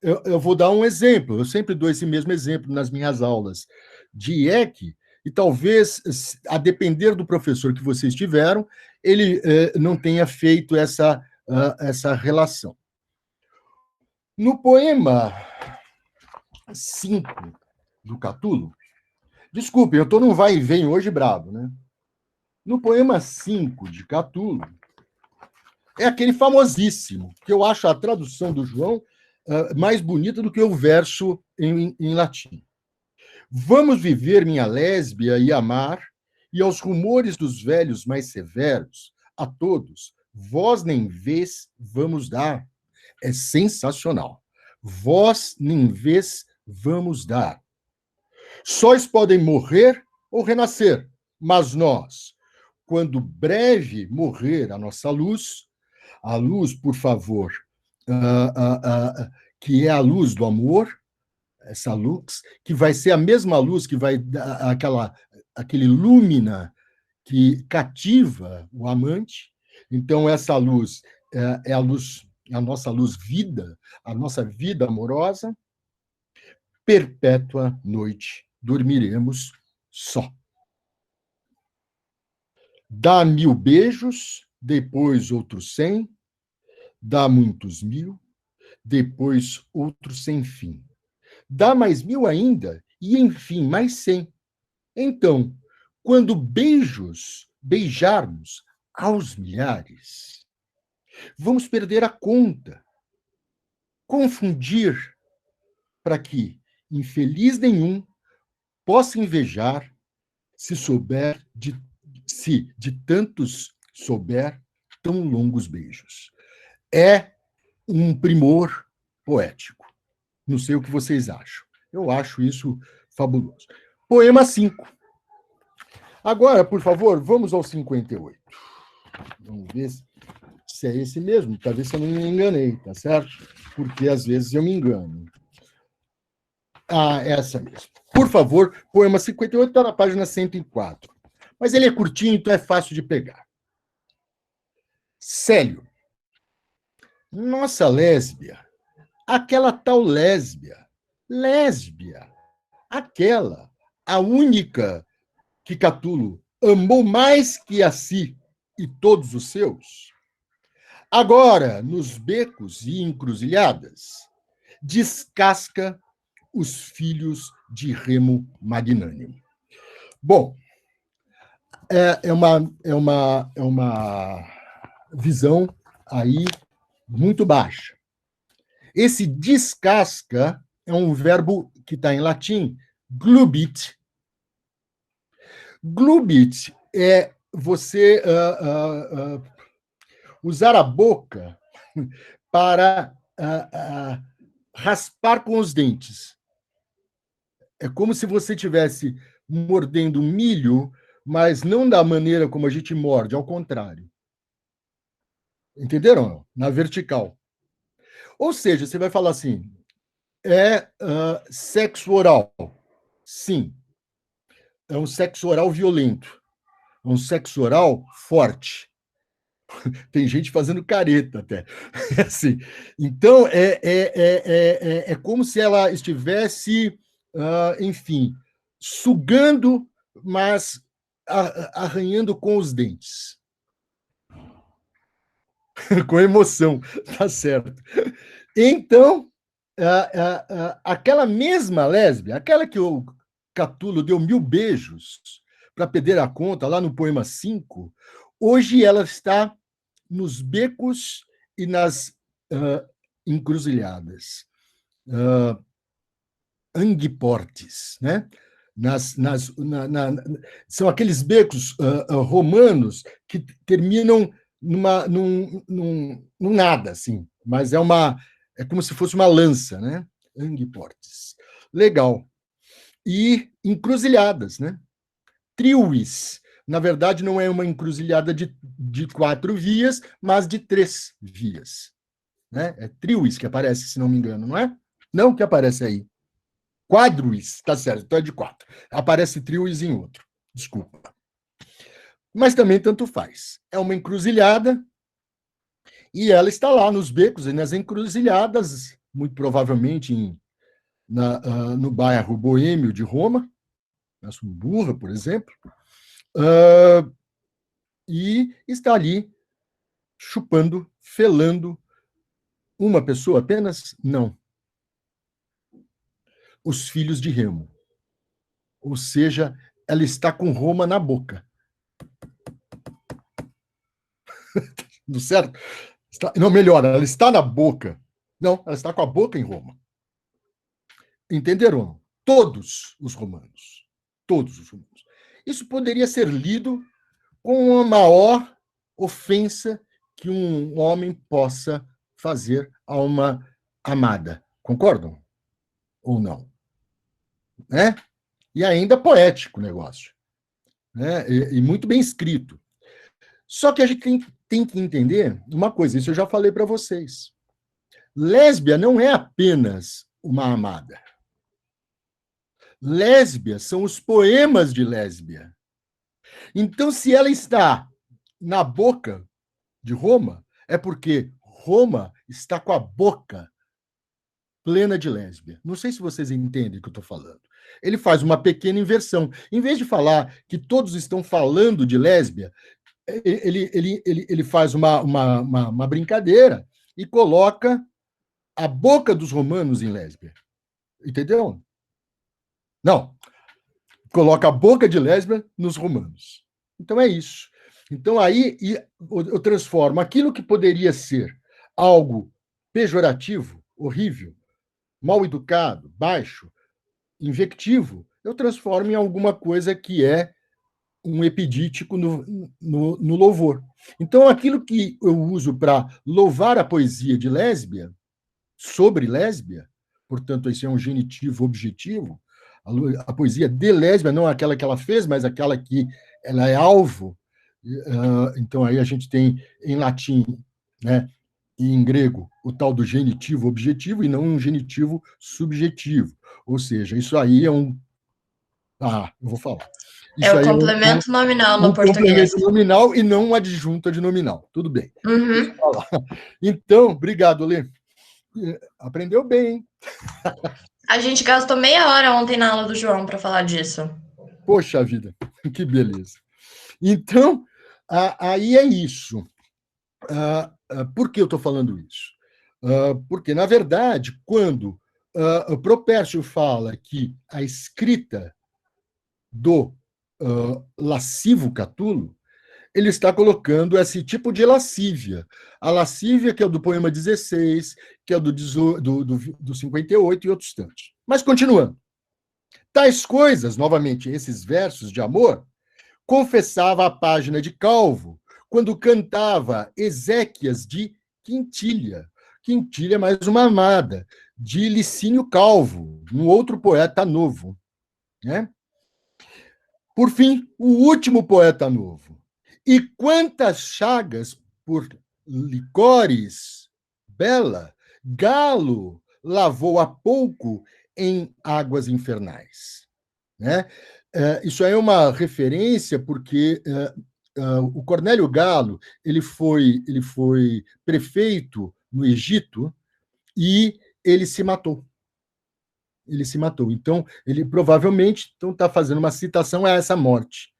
Eu vou dar um exemplo, eu sempre dou esse mesmo exemplo nas minhas aulas de IEC, e talvez, a depender do professor que vocês tiveram, ele não tenha feito essa relação. No poema 5 do Catulo, desculpe, eu estou num vai e vem hoje bravo, né? No poema 5 de Catulo, é aquele famosíssimo, que eu acho a tradução do João mais bonita do que o verso em latim. Vamos viver, minha lésbia, e amar, e aos rumores dos velhos mais severos, a todos, vós nem vês, vamos dar. É sensacional. Vós nem vês, vamos dar. Sóis podem morrer ou renascer, mas nós, quando breve morrer a nossa luz, a luz, por favor, que é a luz do amor, essa luz, que vai ser a mesma luz que vai dar aquele lúmina que cativa o amante. Então, essa luz é a luz, a nossa luz vida, a nossa vida amorosa. Perpétua noite dormiremos só. Dá 1000 beijos, depois outros 100, dá muitos 1000, depois outros sem fim. Dá mais 1000 ainda, e enfim mais 100. Então, quando beijarmos aos milhares, vamos perder a conta, confundir, para que infeliz nenhum possa invejar se de tantos souber tão longos beijos. É um primor poético. Não sei o que vocês acham. Eu acho isso fabuloso. Poema 5. Agora, por favor, vamos ao 58. Vamos ver se é esse mesmo, para ver se eu não me enganei, tá certo? Porque às vezes eu me engano. Ah, essa mesmo. Por favor, poema 58 está na página 104. Mas ele é curtinho, então é fácil de pegar. Célio. Nossa lésbia. Aquela tal lésbia. Lésbia. Aquela. A única que Catulo amou mais que a si e todos os seus. Agora, nos becos e encruzilhadas, descasca os filhos de Remo magnânimo. Bom, é uma visão aí muito baixa. Esse descasca é um verbo que está em latim, glubit. Glubit é você usar a boca para raspar com os dentes. É como se você estivesse mordendo milho, mas não da maneira como a gente morde, ao contrário. Entenderam? Na vertical. Ou seja, você vai falar assim, sexo oral. Sim. É um sexo oral violento. É um sexo oral forte. Tem gente fazendo careta até. Assim. Então, é como se ela estivesse, enfim, sugando, mas arranhando com os dentes. Com emoção, tá certo. Então, aquela mesma lésbia, aquela que o Catulo deu 1000 beijos para perder a conta, lá no poema 5, hoje ela está nos becos e nas encruzilhadas, anguiportes, né? São aqueles becos romanos que terminam num nada, assim, mas é como se fosse uma lança, né? Anguiportes. Legal. E encruzilhadas, né? Triuis. Na verdade, não é uma encruzilhada de 4 vias, mas de 3 vias. Né? É triuis que aparece, se não me engano, não é? Não que aparece aí. Quadruis, tá certo, então é de 4. Aparece triuis em outro. Desculpa. Mas também tanto faz. É uma encruzilhada e ela está lá nos becos e nas encruzilhadas, muito provavelmente no bairro boêmio de Roma, na Sumburra, por exemplo, e está ali chupando, felando uma pessoa apenas? Não. Os filhos de Remo. Ou seja, ela está com Roma na boca. Não certo? Não, melhor, ela está na boca. Não, ela está com a boca em Roma. Entenderam? Todos os romanos. Todos os romanos. Isso poderia ser lido com a maior ofensa que um homem possa fazer a uma amada. Concordam? Ou não? Né? E ainda poético o negócio. Né? E muito bem escrito. Só que a gente tem que entender uma coisa, isso eu já falei para vocês. Lésbia não é apenas uma amada. Lésbia são os poemas de Lésbia. Então, se ela está na boca de Roma, é porque Roma está com a boca plena de Lésbia. Não sei se vocês entendem o que eu estou falando. Ele faz uma pequena inversão. Em vez de falar que todos estão falando de Lésbia, ele faz uma brincadeira e coloca a boca dos romanos em Lésbia. Entendeu? Não. Coloca a boca de Lésbia nos romanos. Então é isso. Então aí eu transformo aquilo que poderia ser algo pejorativo, horrível, mal educado, baixo, invectivo, eu transformo em alguma coisa que é um epidítico no louvor. Então, aquilo que eu uso para louvar a poesia de Lésbia, sobre Lésbia, portanto, esse é um genitivo objetivo, a poesia de Lésbia, não aquela que ela fez, mas aquela que ela é alvo. Então, aí a gente tem, em latim, né, e em grego, o tal do genitivo objetivo e não um genitivo subjetivo. Ou seja, isso aí é um... eu vou falar. É Isso o aí complemento nominal no português. Complemento nominal e não uma adjunta de nominal. Tudo bem. Uhum. Então, obrigado, Lê. Aprendeu bem, hein? A gente gastou meia hora ontem na aula do João para falar disso. Poxa vida, que beleza. Então, aí é isso. Por que eu estou falando isso? Porque, na verdade, quando o Propércio fala que a escrita do lascivo Catulo, ele está colocando esse tipo de lascívia. A lascívia que é o do poema 16, que é o do 58 e outros tantos. Mas continuando. Tais coisas, novamente, esses versos de amor, confessava a página de Calvo, quando cantava Ezequias de Quintilha. Quintilha, mais uma amada, de Licínio Calvo, um outro poeta novo. Né? Por fim, o último poeta novo. E quantas chagas por licores, bela, galo lavou há pouco em águas infernais. Né? Isso aí é uma referência porque o Cornélio Galo ele foi prefeito no Egito e ele se matou. Ele se matou. Então, ele provavelmente está fazendo uma citação a essa morte.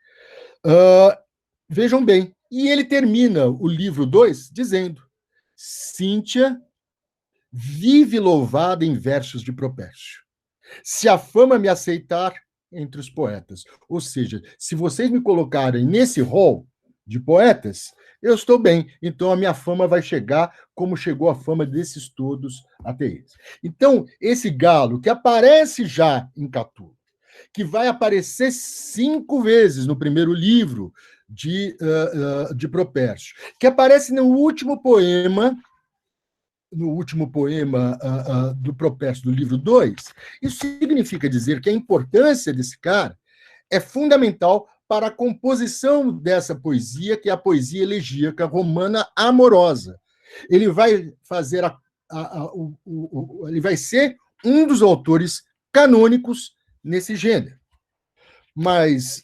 Vejam bem, e ele termina o livro 2 dizendo: Cíntia vive louvada em versos de Propércio. Se a fama me aceitar entre os poetas. Ou seja, se vocês me colocarem nesse rol de poetas, eu estou bem. Então a minha fama vai chegar como chegou a fama desses todos até eles. Então, esse galo que aparece já em Catulo, que vai aparecer 5 vezes no primeiro livro de Propércio, que aparece no último poema do Propércio do livro 2, isso significa dizer que a importância desse cara é fundamental para a composição dessa poesia, que é a poesia elegíaca romana amorosa. Ele vai fazer ele vai ser um dos autores canônicos nesse gênero. Mas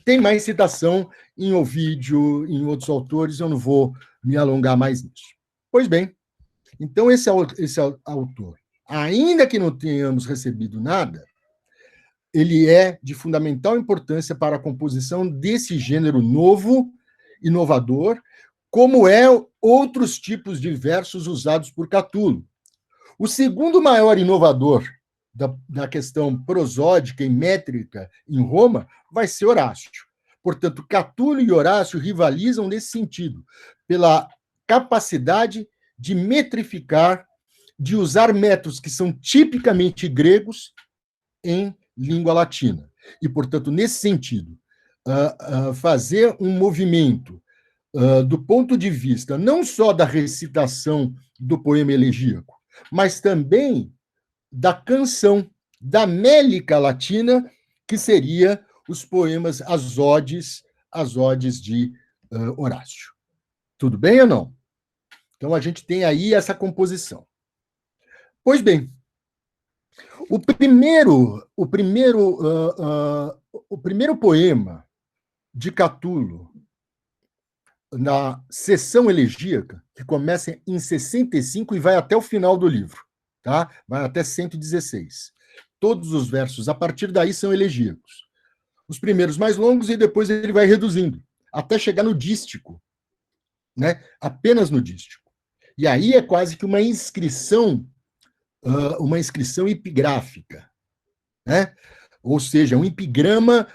tem mais citação em Ovídio, em outros autores, eu não vou me alongar mais nisso. Pois bem, então esse autor, ainda que não tenhamos recebido nada, ele é de fundamental importância para a composição desse gênero novo, inovador, como é outros tipos de versos usados por Catulo. O segundo maior inovador da questão prosódica e métrica em Roma vai ser Horácio. Portanto, Catulo e Horácio rivalizam nesse sentido, pela capacidade de metrificar, de usar métodos que são tipicamente gregos em língua latina. E, portanto, nesse sentido, fazer um movimento do ponto de vista não só da recitação do poema elegíaco, mas também da canção, da mélica latina, que seria os poemas, as odes de Horácio. Tudo bem ou não? Então, a gente tem aí essa composição. Pois bem, o primeiro poema de Catulo, na sessão elegíaca, que começa em 65 e vai até o final do livro, tá? Vai até 116. Todos os versos, a partir daí, são elegíacos. Os primeiros mais longos e depois ele vai reduzindo, até chegar no dístico, né? Apenas no dístico. E aí é quase que uma inscrição epigráfica, né? Ou seja, um epigrama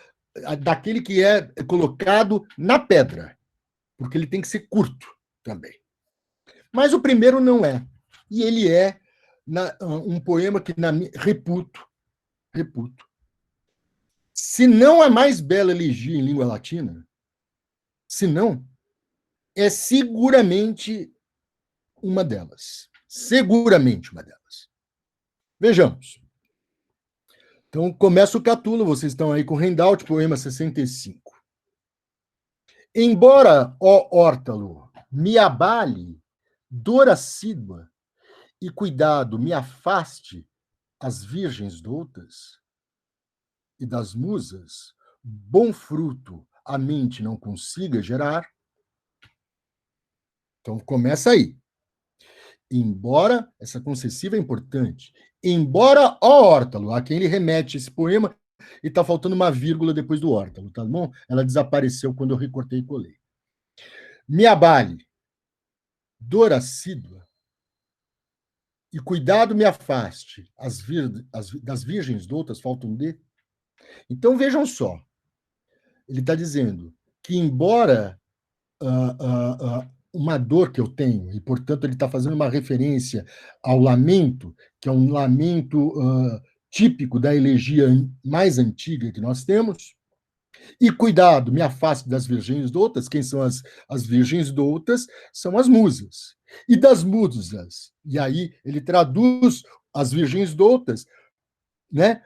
daquele que é colocado na pedra, porque ele tem que ser curto também. Mas o primeiro não é. E ele é um poema que reputo. Se não a mais bela elegia em língua latina, se não, é seguramente uma delas. Seguramente uma delas. Vejamos. Então, começa o Catulo, vocês estão aí com Rendaut, poema 65. Embora, ó Órtalo, me abale dor assídua e cuidado me afaste as virgens doutas e das musas, bom fruto a mente não consiga gerar. Então, começa aí. Embora, essa concessiva é importante, embora, ó Órtalo, a quem ele remete esse poema, e está faltando uma vírgula depois do Órtalo, tá bom? Ela desapareceu quando eu recortei e colei. Me abale, dor assídua, e cuidado me afaste, das virgens doutas, falta um D. Então, vejam só, ele está dizendo que, embora uma dor que eu tenho, e, portanto, ele está fazendo uma referência ao lamento, que é um lamento típico da elegia mais antiga que nós temos, e cuidado, me afaste das virgens doutas. Quem são as virgens doutas? São as musas. E das musas, e aí ele traduz as virgens doutas, né,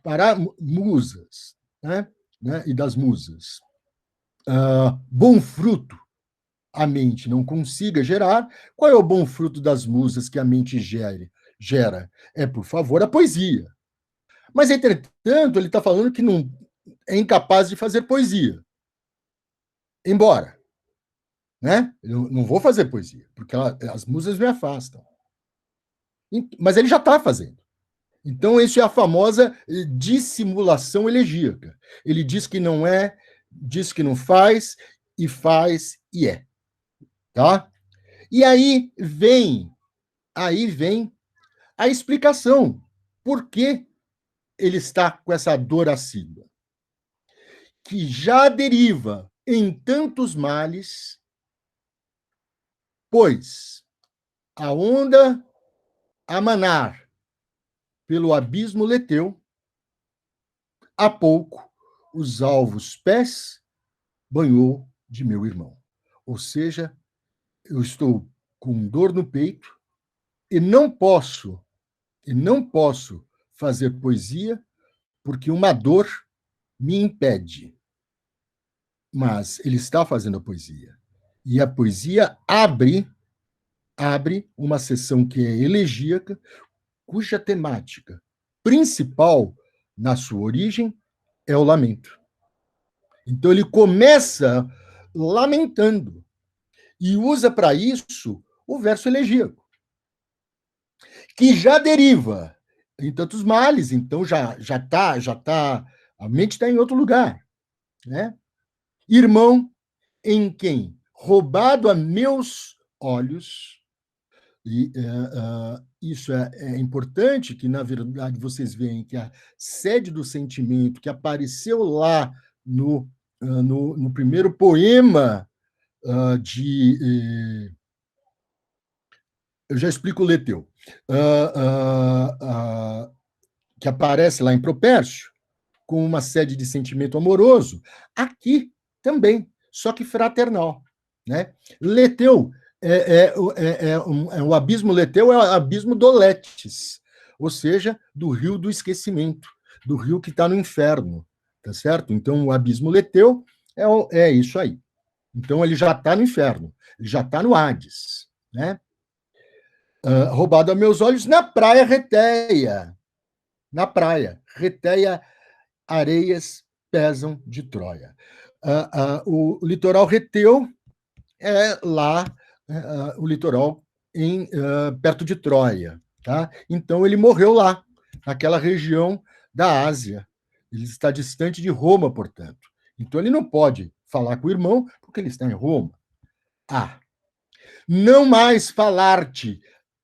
para musas, né, e das musas. Bom fruto a mente não consiga gerar. Qual é o bom fruto das musas que a mente gera? É, por favor, a poesia. Mas, entretanto, ele está falando que não é incapaz de fazer poesia. Embora, né? Eu não vou fazer poesia, porque as musas me afastam. Mas ele já está fazendo. Então, isso é a famosa dissimulação elegíaca. Ele diz que não é, diz que não faz e é. Tá? E aí vem aí vem a explicação. Por que ele está com essa dor assídua? Que já deriva em tantos males, pois a onda a manar pelo abismo leteu, há pouco os alvos pés banhou de meu irmão. Ou seja, eu estou com dor no peito e não posso fazer poesia porque uma dor me impede. Mas ele está fazendo a poesia. E a poesia abre uma sessão que é elegíaca, cuja temática principal, na sua origem, é o lamento. Então ele começa lamentando e usa para isso o verso elegíaco, que já deriva em tantos males, então já tá, a mente está em outro lugar, né? Irmão, em quem, roubado a meus olhos, e isso é importante, que, na verdade, vocês veem que a sede do sentimento que apareceu lá no primeiro poema eu já explico o Leteu, que aparece lá em Propércio, com uma sede de sentimento amoroso, aqui também, só que fraternal. Né? Leteu, o abismo Leteu é o abismo do Letes, ou seja, do rio do esquecimento, do rio que está no inferno, tá certo? Então, o abismo Leteu é isso aí. Então, ele já está no inferno, ele já está no Hades, né? Roubado a meus olhos na praia Reteia. Na praia. Reteia, areias pesam de Troia. O litoral reteu é lá, o litoral perto de Troia. Tá? Então, ele morreu lá, naquela região da Ásia. Ele está distante de Roma, portanto. Então, ele não pode falar com o irmão, porque ele está em Roma. Não mais falar-te.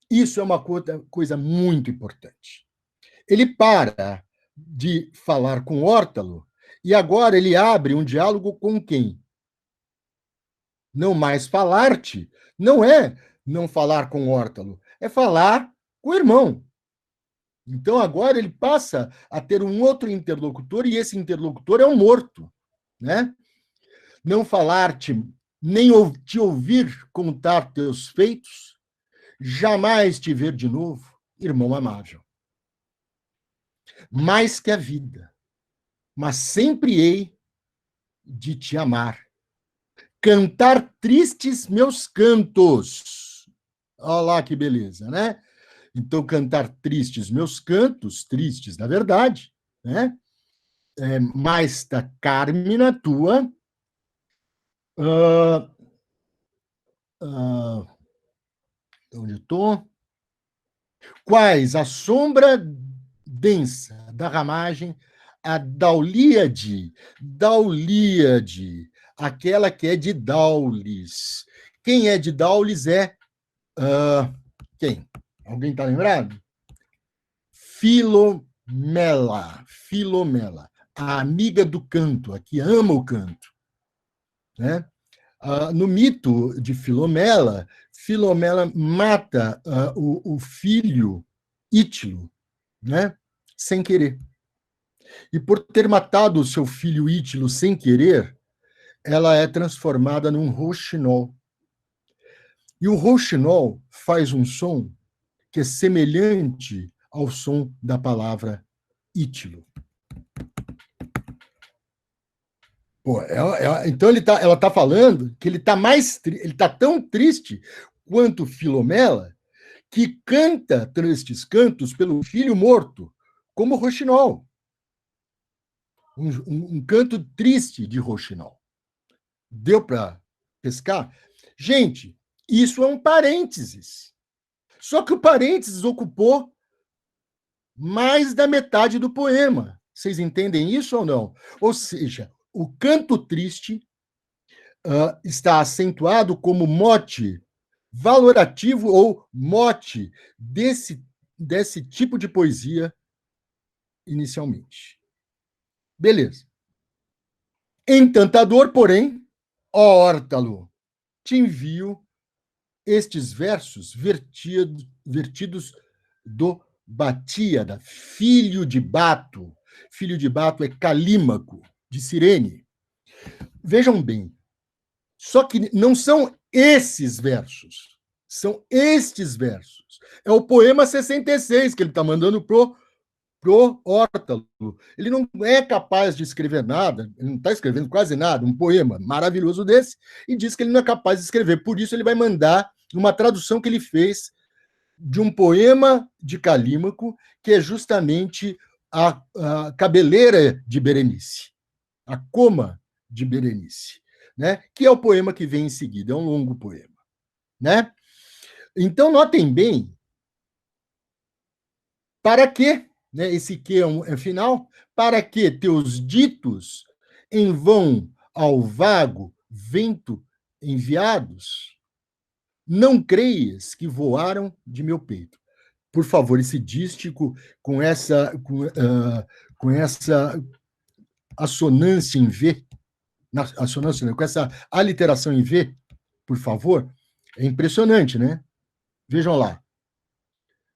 Isso é uma coisa muito importante. Ele para de falar com Órtalo e agora ele abre um diálogo com quem? Não mais falar-te não é não falar com Órtalo, é falar com o irmão. Então agora ele passa a ter um outro interlocutor e esse interlocutor é um morto, né? Não falar-te, nem te ouvir contar teus feitos, jamais te ver de novo, irmão amável. Mais que a vida, mas sempre hei de te amar. Cantar tristes meus cantos. Olha lá que beleza, né? Então, cantar tristes meus cantos, tristes, na verdade, né? Mais da Carmina tua. Onde estou? Quais a sombra densa da ramagem, a Daulíade, aquela que é de Daulis. Quem é de Daulis é quem? Alguém está lembrado? Filomela, a amiga do canto, a que ama o canto. Né? No mito de Filomela, Filomela mata o filho Ítilo, né? Sem querer. E por ter matado o seu filho Ítilo sem querer, ela é transformada num rouxinol. E o rouxinol faz um som que é semelhante ao som da palavra Ítilo. Pô, então ela está falando que ele está tão triste quanto Filomela, que canta tristes cantos pelo filho morto, como Rouxinol. Um canto triste de Rouxinol. Deu para pescar? Gente, isso é um parênteses. Só que o parênteses ocupou mais da metade do poema. Vocês entendem isso ou não? Ou seja, o canto triste está acentuado como mote valorativo ou mote desse tipo de poesia inicialmente. Beleza. Encantador, porém, ó Órtalo, te envio estes versos vertidos do Batíada, filho de Bato. Filho de Bato é Calímaco, de Cirene. Vejam bem, só que não são esses versos, são estes versos. É o poema 66 que ele está mandando pro Órtalo. Ele não é capaz de escrever nada, ele não está escrevendo quase nada, um poema maravilhoso desse, e diz que ele não é capaz de escrever. Por isso, ele vai mandar uma tradução que ele fez de um poema de Calímaco, que é justamente a Cabeleira de Berenice, a Coma de Berenice, né? Que é o poema que vem em seguida, é um longo poema, né? Então, notem bem, para que, né, esse que é final, para que teus ditos em vão ao vago vento enviados, não creias que voaram de meu peito. Por favor, esse dístico com essa assonância em V, assonância, com essa aliteração em V, por favor, é impressionante, né? Vejam lá.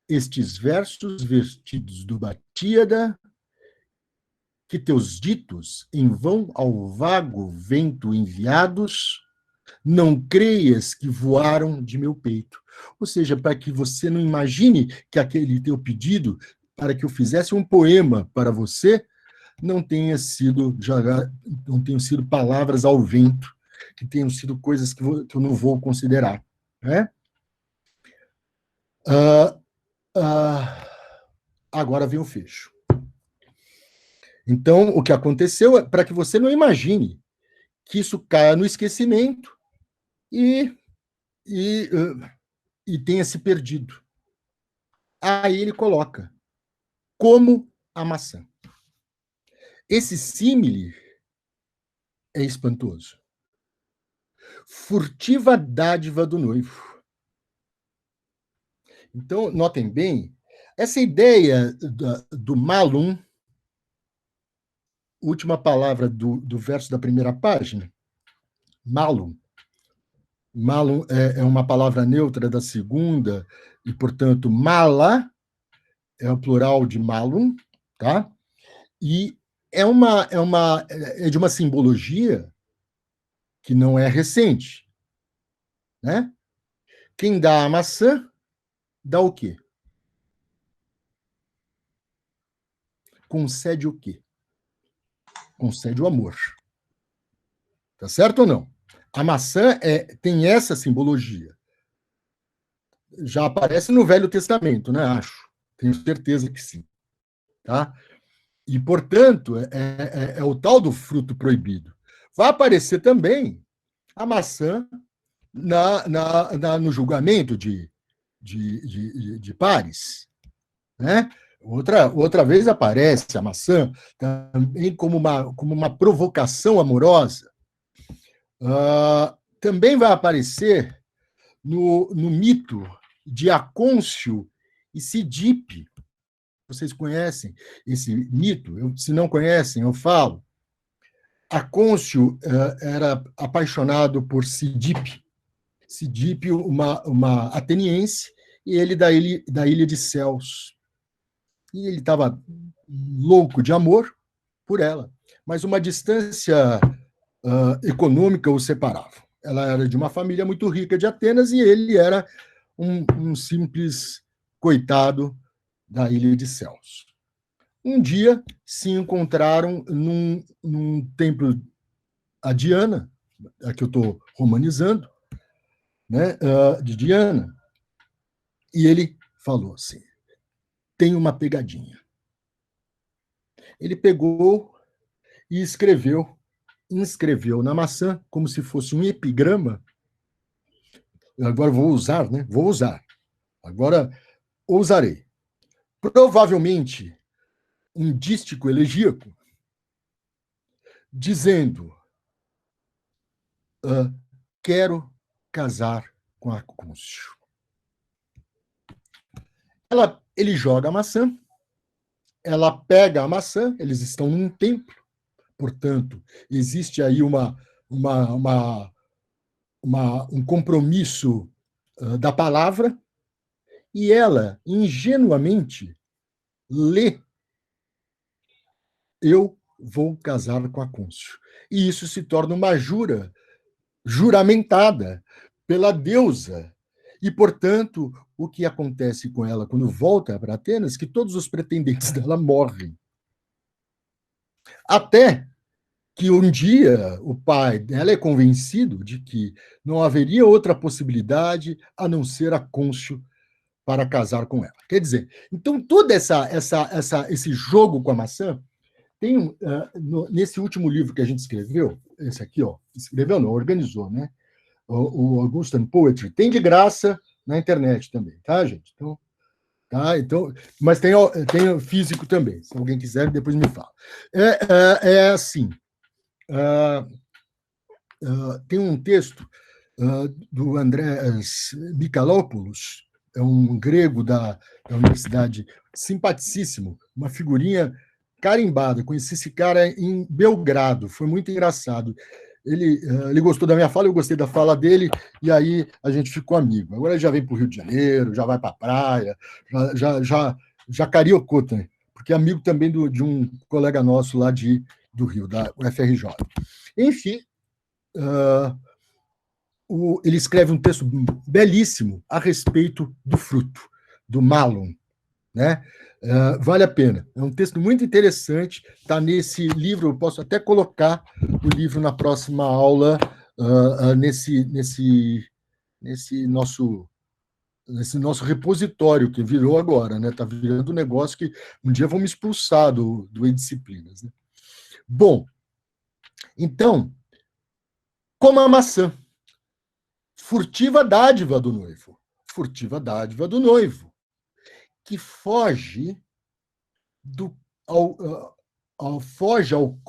Estes versos vertidos do Batíada, que teus ditos em vão ao vago vento enviados, não creias que voaram de meu peito. Ou seja, para que você não imagine que aquele teu pedido para que eu fizesse um poema para você não tenha sido não tenham sido palavras ao vento, que tenham sido coisas que eu não vou considerar, né? Agora vem o fecho. Então, o que aconteceu é para que você não imagine que isso caia no esquecimento e tenha se perdido. Aí ele coloca, como a maçã. Esse símile é espantoso. Furtiva dádiva do noivo. Então, notem bem, essa ideia do malum, última palavra do verso da primeira página, malum. Malum é uma palavra neutra da segunda, e, portanto, mala é o plural de malum, tá? E é de uma simbologia que não é recente, né? Quem dá a maçã, dá o quê? Concede o quê? Concede o amor. Tá certo ou não? A maçã tem essa simbologia. Já aparece no Velho Testamento, né? Acho. Tenho certeza que sim. Tá? E, portanto, é o tal do fruto proibido. Vai aparecer também a maçã no julgamento de pares. Né? Outra vez aparece a maçã também como uma provocação amorosa. Também vai aparecer no mito de Acôncio e Cidipe. Vocês conhecem esse mito? Se não conhecem, eu falo. Acôncio era apaixonado por Cidipe. Cidipe, uma ateniense, e ele da ilha de Céus. E ele estava louco de amor por ela, mas uma distância econômica o separava. Ela era de uma família muito rica de Atenas e ele era um simples coitado da ilha de Céus. Um dia se encontraram num templo a Diana, a que eu estou romanizando, né, de Diana, e ele falou assim, tem uma pegadinha. Ele pegou e inscreveu na maçã, como se fosse um epigrama. Agora vou usar, né? Vou usar. Agora ousarei. Provavelmente um dístico elegíaco, dizendo: quero casar com a côncio. Ele joga a maçã, ela pega a maçã, eles estão num templo, portanto, existe aí um compromisso da palavra, e ela, ingenuamente, lê: eu vou casar com a côncio. E isso se torna uma juramentada pela deusa. E, portanto, o que acontece com ela quando volta para Atenas, que todos os pretendentes dela morrem. Até que um dia o pai dela é convencido de que não haveria outra possibilidade a não ser a côncio para casar com ela. Quer dizer, então todo esse jogo com a maçã tem nesse último livro que a gente escreveu, esse aqui, ó, escreveu não, organizou, né? O Augustan Poetry, tem de graça na internet também, tá, gente? Então, mas tem físico também, se alguém quiser, depois me fala. É assim, tem um texto do Andrés Michalopoulos, é um grego da universidade, simpaticíssimo, uma figurinha carimbada. Conheci esse cara em Belgrado, foi muito engraçado. Ele gostou da minha fala, eu gostei da fala dele, e aí a gente ficou amigo. Agora ele já vem para o Rio de Janeiro, já vai para a praia, já cariocou também, porque é amigo também de um colega nosso lá do Rio, da UFRJ. Enfim, ele escreve um texto belíssimo a respeito do fruto, do malum, né? Vale a pena. É um texto muito interessante, está nesse livro, eu posso até colocar o livro na próxima aula, nesse nosso repositório que virou agora, né? Está virando um negócio que um dia vão me expulsar do E-Disciplinas. Né? Bom, então, como a maçã, furtiva dádiva do noivo. Furtiva dádiva do noivo, que foge ao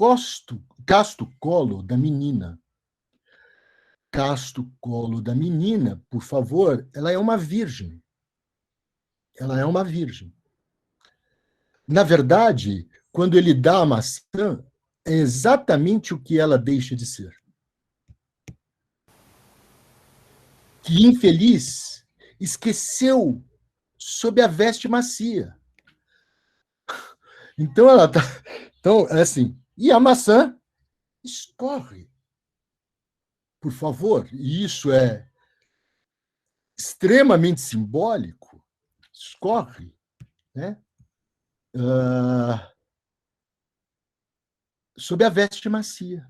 casto colo da menina. Casto colo da menina, por favor, ela é uma virgem. Ela é uma virgem. Na verdade, quando ele dá a maçã, é exatamente o que ela deixa de ser. Que infeliz esqueceu sob a veste macia. Então, então, é assim, e a maçã escorre. Por favor, e isso é extremamente simbólico, escorre, né? Sob a veste macia.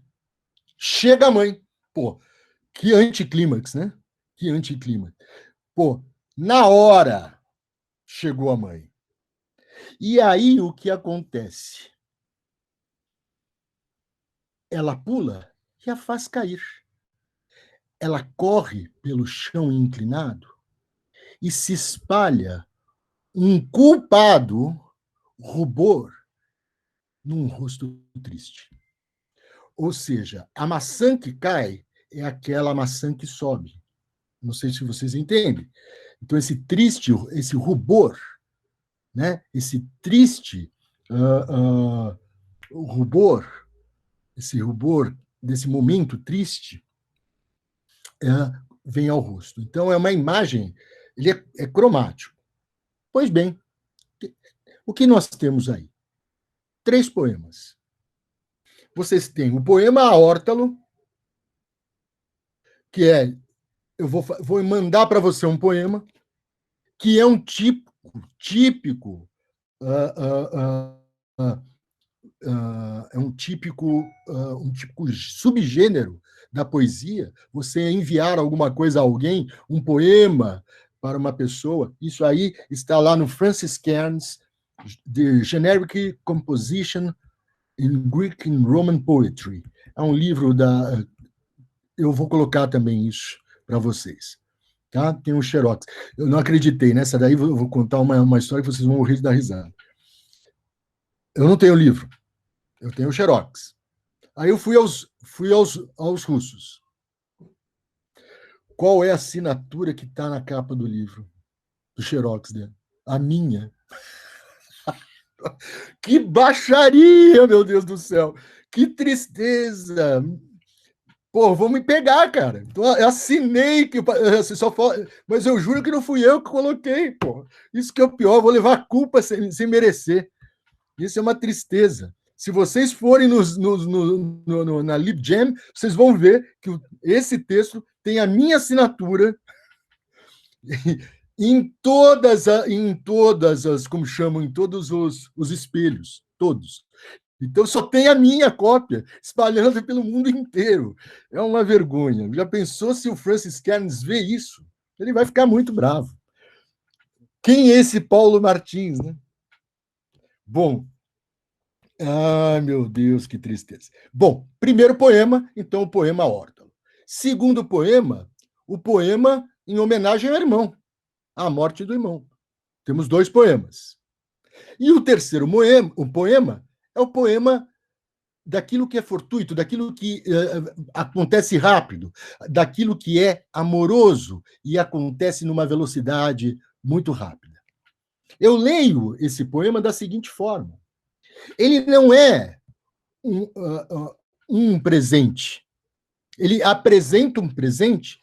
Chega a mãe. Pô, que anticlímax, né? Que anticlímax. Pô, na hora chegou a mãe. E aí o que acontece? Ela pula e a faz cair. Ela corre pelo chão inclinado e se espalha um culpado rubor num rosto triste. Ou seja, a maçã que cai é aquela maçã que sobe. Não sei se vocês entendem. Então, esse triste, esse rubor, né? Esse triste rubor, esse rubor desse momento triste, vem ao rosto. Então, é uma imagem, ele é cromático. Pois bem, o que nós temos aí? 3 poemas. Vocês têm o poema Aórtalo, que é, eu vou mandar para você um poema, que é um típico é um típico subgênero da poesia. Você enviar alguma coisa a alguém, um poema para uma pessoa, isso aí está lá no Francis Cairns, The Generic Composition in Greek and Roman Poetry. É um livro eu vou colocar também isso para vocês. Tá? Tem um xerox. Eu não acreditei nessa daí, vou contar uma história que vocês vão morrer de dar risada. Eu não tenho livro, eu tenho xerox. Aí eu fui aos russos. qual é a assinatura que está na capa do livro, do xerox dele? A minha. Que baixaria, meu Deus do céu! Que tristeza! Pô, vão me pegar, cara. Então, eu assinei que mas eu juro que não fui eu que coloquei, pô. Isso que é o pior, eu vou levar a culpa sem merecer. Isso é uma tristeza. Se vocês forem na LibGem, vocês vão ver que esse texto tem a minha assinatura em todas as, como chamam, em todos os espelhos, todos. Então só tem a minha cópia espalhando pelo mundo inteiro. É uma vergonha. Já pensou se o Francis Cairns vê isso? Ele vai ficar muito bravo. Quem é esse Paulo Martins, né? Bom, ai, meu Deus, que tristeza. Bom, primeiro poema, então, o poema Órtalo. Segundo poema, o poema em homenagem ao irmão, à morte do irmão. Temos 2 poemas. E o terceiro poema é o poema daquilo que é fortuito, daquilo que acontece rápido, daquilo que é amoroso e acontece numa velocidade muito rápida. Eu leio esse poema da seguinte forma. Ele não é um presente. Ele apresenta um presente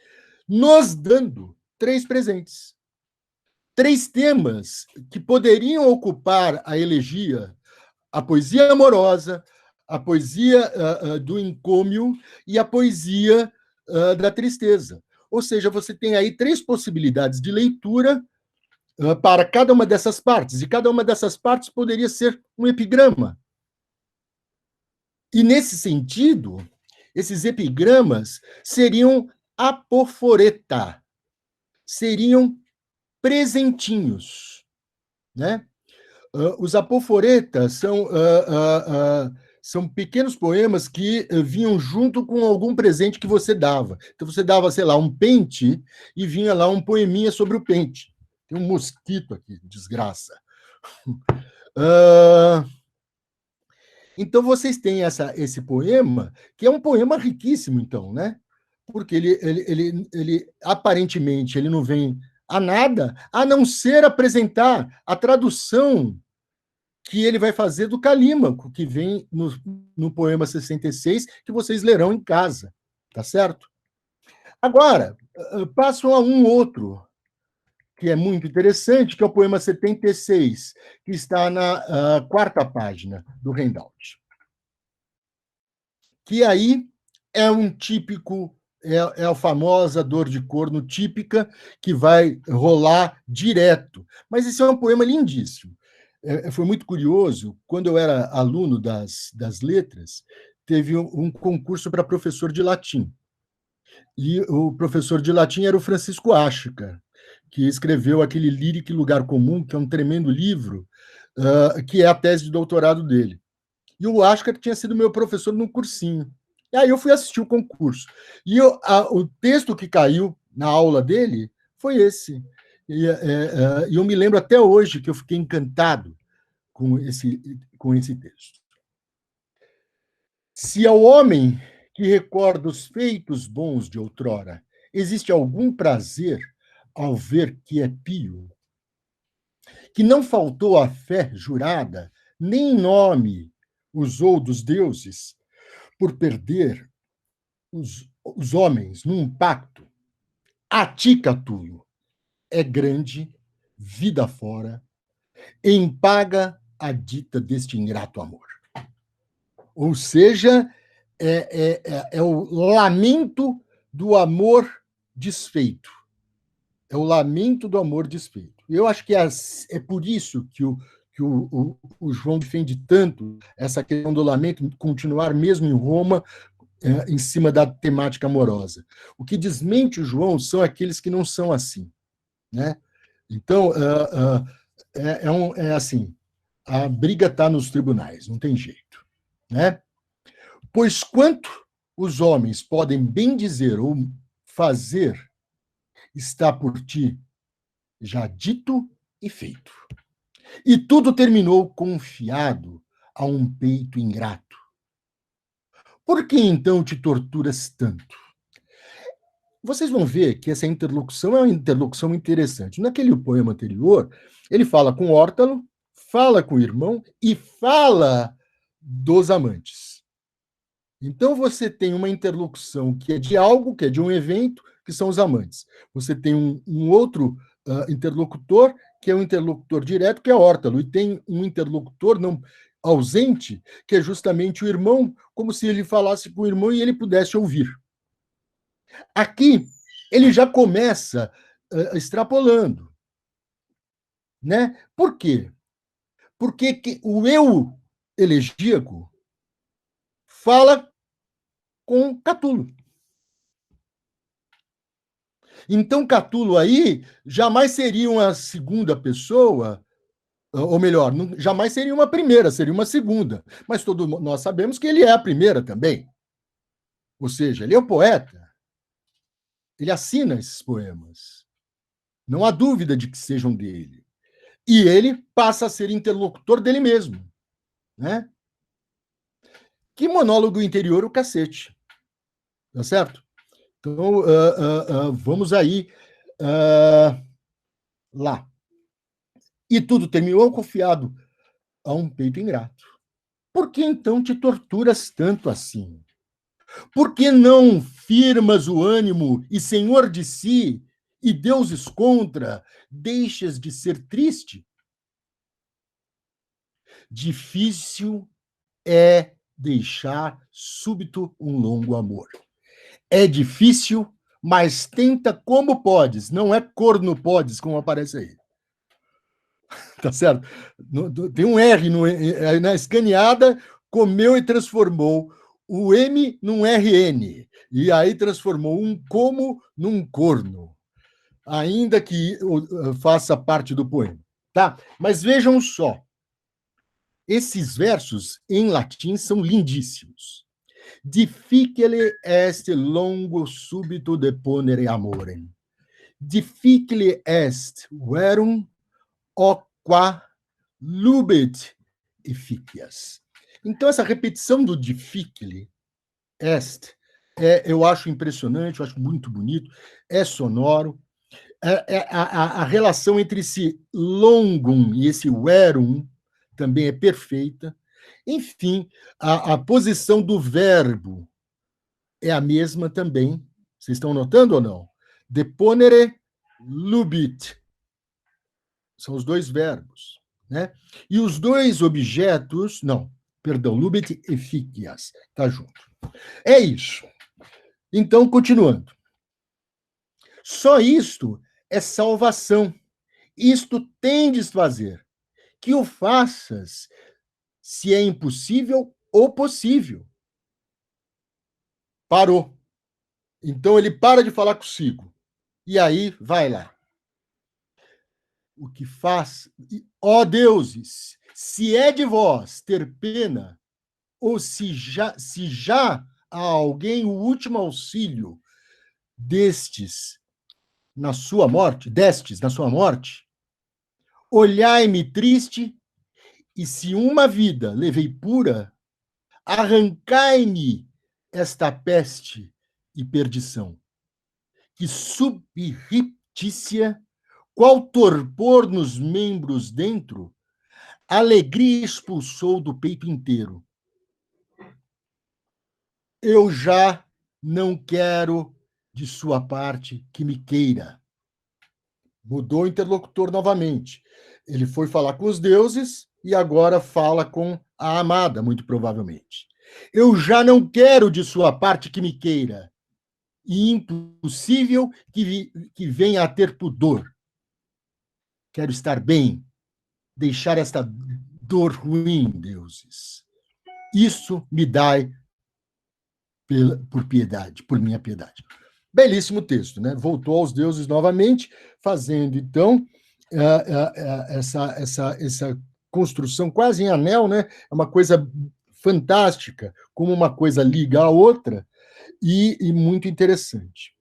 nos dando 3 presentes. 3 temas que poderiam ocupar a elegia, a poesia amorosa, a poesia do encômio e a poesia da tristeza. Ou seja, você tem aí 3 possibilidades de leitura para cada uma dessas partes, e cada uma dessas partes poderia ser um epigrama. E, nesse sentido, esses epigramas seriam apoforeta, seriam presentinhos, né? Os apoforetas são pequenos poemas que vinham junto com algum presente que você dava. Então, você dava, sei lá, um pente e vinha lá um poeminha sobre o pente. Tem um mosquito aqui, desgraça. Então, vocês têm esse poema, que é um poema riquíssimo, então, né? Porque ele aparentemente, ele não vem a nada, a não ser apresentar a tradução que ele vai fazer do Calímaco, que vem no poema 66, que vocês lerão em casa, tá certo? Agora, passo a um outro, que é muito interessante, que é o poema 76, que está na 4ª página do Handout. Que aí é um típico, é a famosa dor de corno típica, que vai rolar direto. Mas esse é um poema lindíssimo. Foi muito curioso, quando eu era aluno das letras, teve um concurso para professor de latim. E o professor de latim era o Francisco Achica, que escreveu aquele Lírica e Lugar Comum, que é um tremendo livro, que é a tese de doutorado dele. E o Achica tinha sido meu professor no cursinho. E aí eu fui assistir o concurso. E o texto que caiu na aula dele foi esse. E eu me lembro até hoje que eu fiquei encantado com esse texto. Se ao homem que recorda os feitos bons de outrora existe algum prazer ao ver que é pio, que não faltou à fé jurada, nem nome usou dos deuses, por perder os homens num pacto, a ti, Catulo, é grande, vida fora, em paga a dita deste ingrato amor. Ou seja, é o lamento do amor desfeito. É o lamento do amor desfeito. Eu acho que é por isso que o João defende tanto essa questão do lamento, continuar mesmo em Roma, em cima da temática amorosa. O que desmente o João são aqueles que não são assim, né? Então, é assim, a briga está nos tribunais, não tem jeito, né? Pois quanto os homens podem bem dizer ou fazer, está por ti já dito e feito. E tudo terminou confiado a um peito ingrato. Por que então te torturas tanto? vocês vão ver que essa interlocução é uma interlocução interessante. Naquele poema anterior, ele fala com Órtalo, fala com o irmão e fala dos amantes. Então, você tem uma interlocução que é de algo, que é de um evento, que são os amantes. Você tem um outro interlocutor, que é um interlocutor direto, que é Órtalo, e tem um interlocutor não ausente, que é justamente o irmão, como se ele falasse com o irmão e ele pudesse ouvir. Aqui, ele já começa extrapolando. Né? Por quê? Porque o eu elegíaco fala com Catulo. Então, Catulo aí jamais seria uma segunda pessoa, ou melhor, jamais seria uma primeira, seria uma segunda. Mas todos nós sabemos que ele é a primeira também. Ou seja, ele é o poeta. Ele assina esses poemas. Não há dúvida de que sejam dele. E ele passa a ser interlocutor dele mesmo. Né? Que monólogo interior o cacete. Tá certo? Então, vamos aí lá. E tudo terminou confiado a um peito ingrato. Por que então te torturas tanto assim? Por que não firmas o ânimo e senhor de si, e deuses contra, deixas de ser triste? Difícil é deixar súbito um longo amor. É difícil, mas tenta como podes. Não é corno podes, como aparece aí. Tá certo? Tem um R na escaneada, comeu e transformou o M num RN. E aí transformou um como num corno. Ainda que faça parte do poema. Tá? Mas vejam só. Esses versos em latim são lindíssimos. Difficile est longo subito deponere amorem. Difficile est verum qua lubet efficias. Então, essa repetição do difficile est, eu acho impressionante, eu acho muito bonito, é sonoro. A relação entre esse longum e esse verum também é perfeita. Enfim, a posição do verbo é a mesma também. Vocês estão notando ou não? Deponere, lubit. São os dois verbos. Né? E os dois objetos... Não, perdão, lubit efficias. Está junto. É isso. Então, continuando. Só isto é salvação. Isto tendes fazer. Que o faças, se é impossível ou possível. Parou. Então ele para de falar consigo. E aí, vai lá. O que faz... Ó deuses, se é de vós ter pena, ou se já há alguém o último auxílio destes na sua morte, olhai-me triste, e se uma vida levei pura, arrancai-me esta peste e perdição, que subreptícia, qual torpor nos membros dentro, alegria expulsou do peito inteiro. Eu já não quero de sua parte que me queira. Mudou o interlocutor novamente. Ele foi falar com os deuses e agora fala com a amada, muito provavelmente. Eu já não quero de sua parte que me queira. E impossível que venha a ter pudor. Quero estar bem, deixar esta dor ruim, deuses. Isso me dai por piedade, por minha piedade. Belíssimo texto, né? Voltou aos deuses novamente, fazendo, então, essa construção quase em anel, né? É uma coisa fantástica, como uma coisa liga a outra, e muito interessante.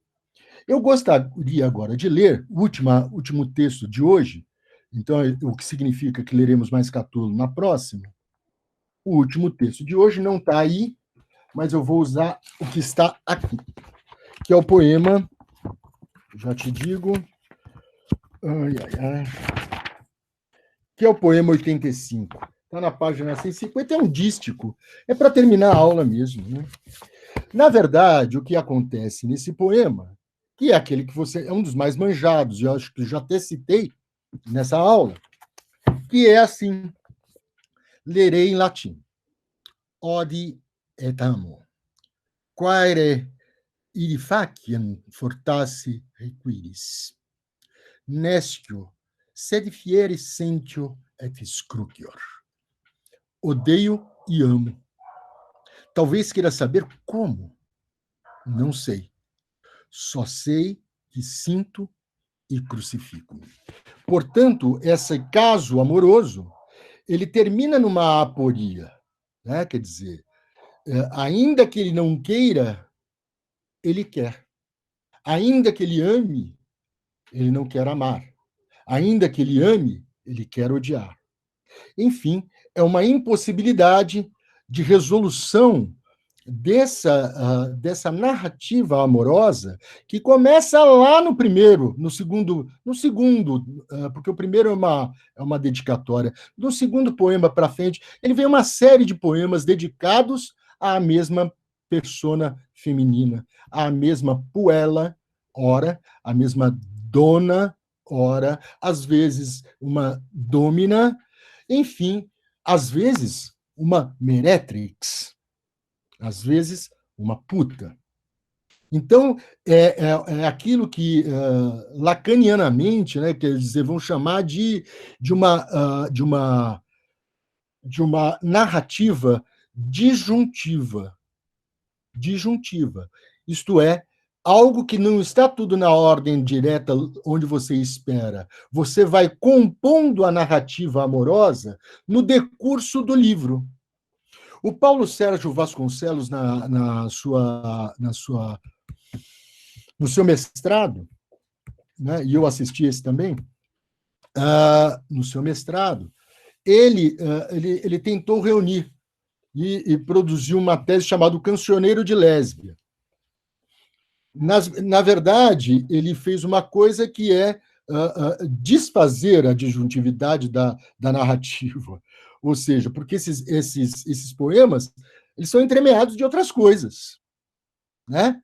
Eu gostaria agora de ler o último texto de hoje, então, o que significa que leremos mais Catulo na próxima. O último texto de hoje não está aí, mas eu vou usar o que está aqui, que é o poema já te digo. Ai, ai, ai. Que é o poema 85. Está na página 150, é um dístico. É para terminar a aula mesmo, né? Na verdade, o que acontece nesse poema, que é aquele que você é um dos mais manjados, eu acho que já até citei nessa aula, que é assim: lerei em latim. Odi et amo. Quaere iri faciem fortasse requiris. Nescio, sed fieri sentio et scrucior. Odeio e amo. Talvez queira saber como. Não sei. Só sei que sinto e crucifico-me. Portanto, esse caso amoroso, ele termina numa aporia, né? Quer dizer, ainda que ele não queira, ele quer. Ainda que ele ame, ele não quer amar. Ainda que ele ame, ele quer odiar. Enfim, é uma impossibilidade de resolução dessa narrativa amorosa que começa lá no primeiro, no segundo, porque o primeiro é uma dedicatória. Do segundo poema para frente, ele vem uma série de poemas dedicados à mesma persona feminina, à mesma puella, ora, à mesma dona, ora, às vezes uma domina, enfim, às vezes uma meretrix, às vezes uma puta. Então, é aquilo que, lacanianamente, né, quer dizer, vão chamar de uma narrativa disjuntiva. Disjuntiva. Isto é, algo que não está tudo na ordem direta onde você espera. Você vai compondo a narrativa amorosa no decurso do livro. O Paulo Sérgio Vasconcelos, no seu mestrado, né, e eu assisti esse também, no seu mestrado, ele tentou reunir e produziu uma tese chamada O Cancioneiro de Lésbia. Na verdade, ele fez uma coisa que é desfazer a disjuntividade da narrativa. Ou seja, porque esses poemas eles são entremeados de outras coisas, né?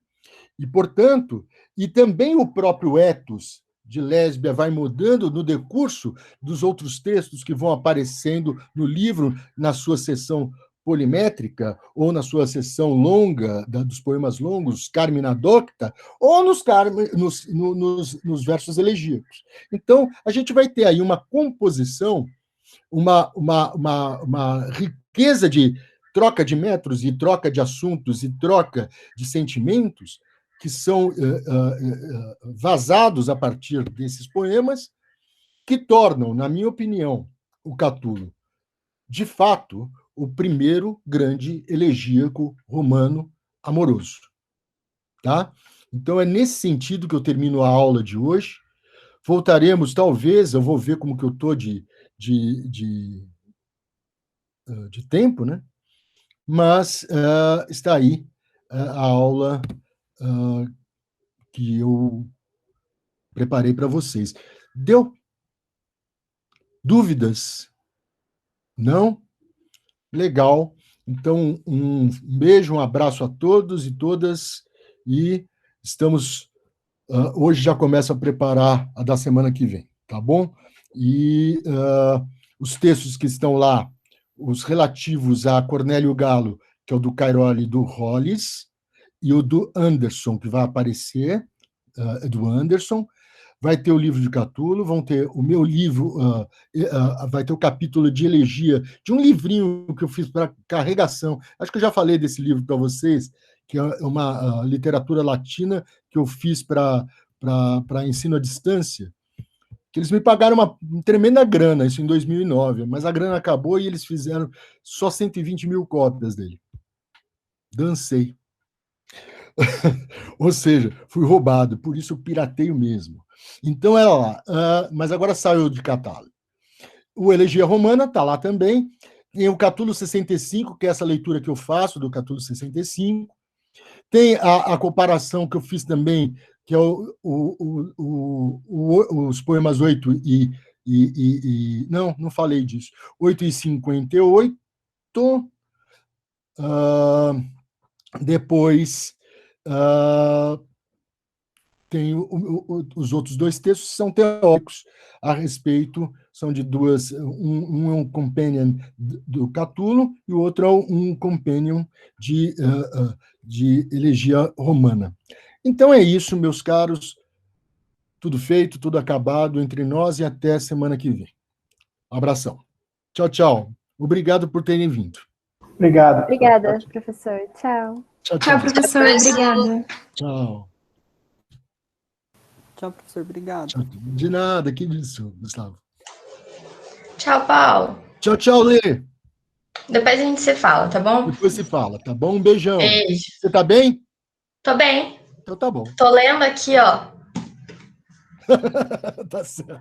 E, portanto, e também o próprio ethos de Lésbia vai mudando no decurso dos outros textos que vão aparecendo no livro, na sua seção polimétrica, ou na sua seção longa, dos poemas longos, Carmina Docta, ou nos versos elegíacos. Então, a gente vai ter aí uma composição, uma riqueza de troca de metros e troca de assuntos e troca de sentimentos que são vazados a partir desses poemas, que tornam, na minha opinião, o Catulo, de fato, o primeiro grande elegíaco romano amoroso. Tá? Então, é nesse sentido que eu termino a aula de hoje. Voltaremos, talvez, eu vou ver como que eu estou de tempo, né? Mas está aí a aula que eu preparei para vocês. Deu dúvidas? Não? Legal. Então, um beijo, um abraço a todos e todas, e estamos... hoje já começo a preparar a da semana que vem, tá bom? E os textos que estão lá, os relativos a Cornélio Galo, que é o do Cairoli e do Hollis, e o do Anderson, que vai aparecer, do Anderson. Vai ter o livro de Catulo, vão ter o meu livro, vai ter o capítulo de elegia, de um livrinho que eu fiz para carregação. Acho que eu já falei desse livro para vocês, que é uma literatura latina que eu fiz para ensino à distância, que eles me pagaram uma tremenda grana, isso em 2009, mas a grana acabou e eles fizeram só 120 mil cópias dele. Dancei. Ou seja, fui roubado, por isso eu pirateio mesmo. Então, era lá. Mas agora saiu de catálogo. O Elegia Romana está lá também. Tem o Catulo 65, que é essa leitura que eu faço do Catulo 65. Tem a comparação que eu fiz também, que é os poemas 8 não falei disso. 8 e 58. Depois, tem os outros dois textos que são teóricos a respeito, são de duas, um é um companion do Catulo e o outro é um companion de elegia romana. Então é isso, meus caros, tudo feito, tudo acabado entre nós e até semana que vem. Um abração. Tchau, tchau. Obrigado por terem vindo. Obrigado. Obrigada, professor. Tchau. Tchau, Tchau, tchau. professor. Obrigada. Tchau. Tchau, professor. Obrigado. Tchau. De nada, que isso, Gustavo. Tchau, Paulo. Tchau, tchau, Lê. Depois a gente se fala, tá bom? Depois se fala, tá bom? Um beijão. Beijo. Você tá bem? Tô bem. Então tá bom. Tô lendo aqui, ó. Tá certo.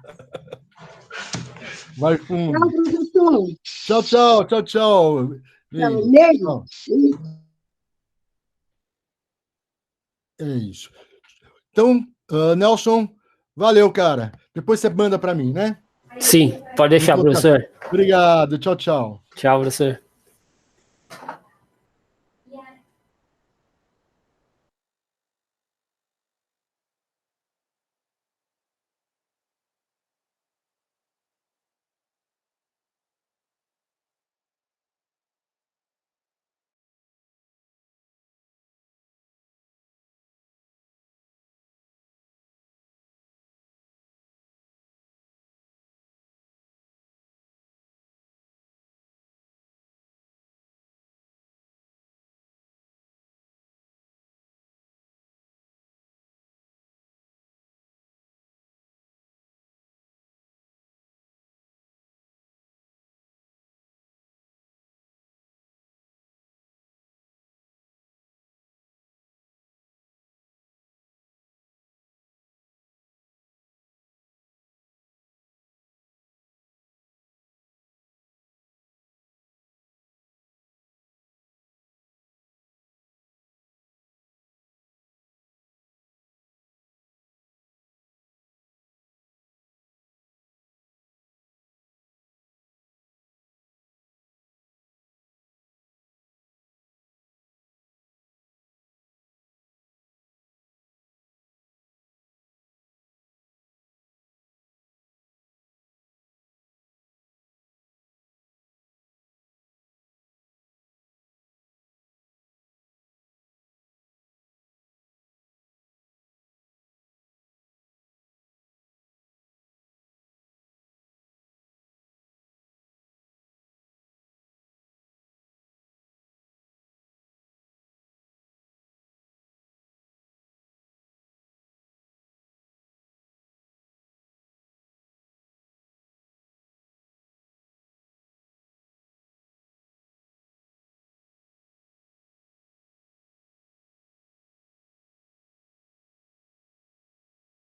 Vai fundo. Tchau, professor. Tchau, tchau, tchau, tchau. Tchau, Lê. Tchau. É isso. Então, Nelson, valeu, cara. Depois você manda para mim, né? Sim, pode deixar, professor. Obrigado. Tchau, tchau. Tchau, professor.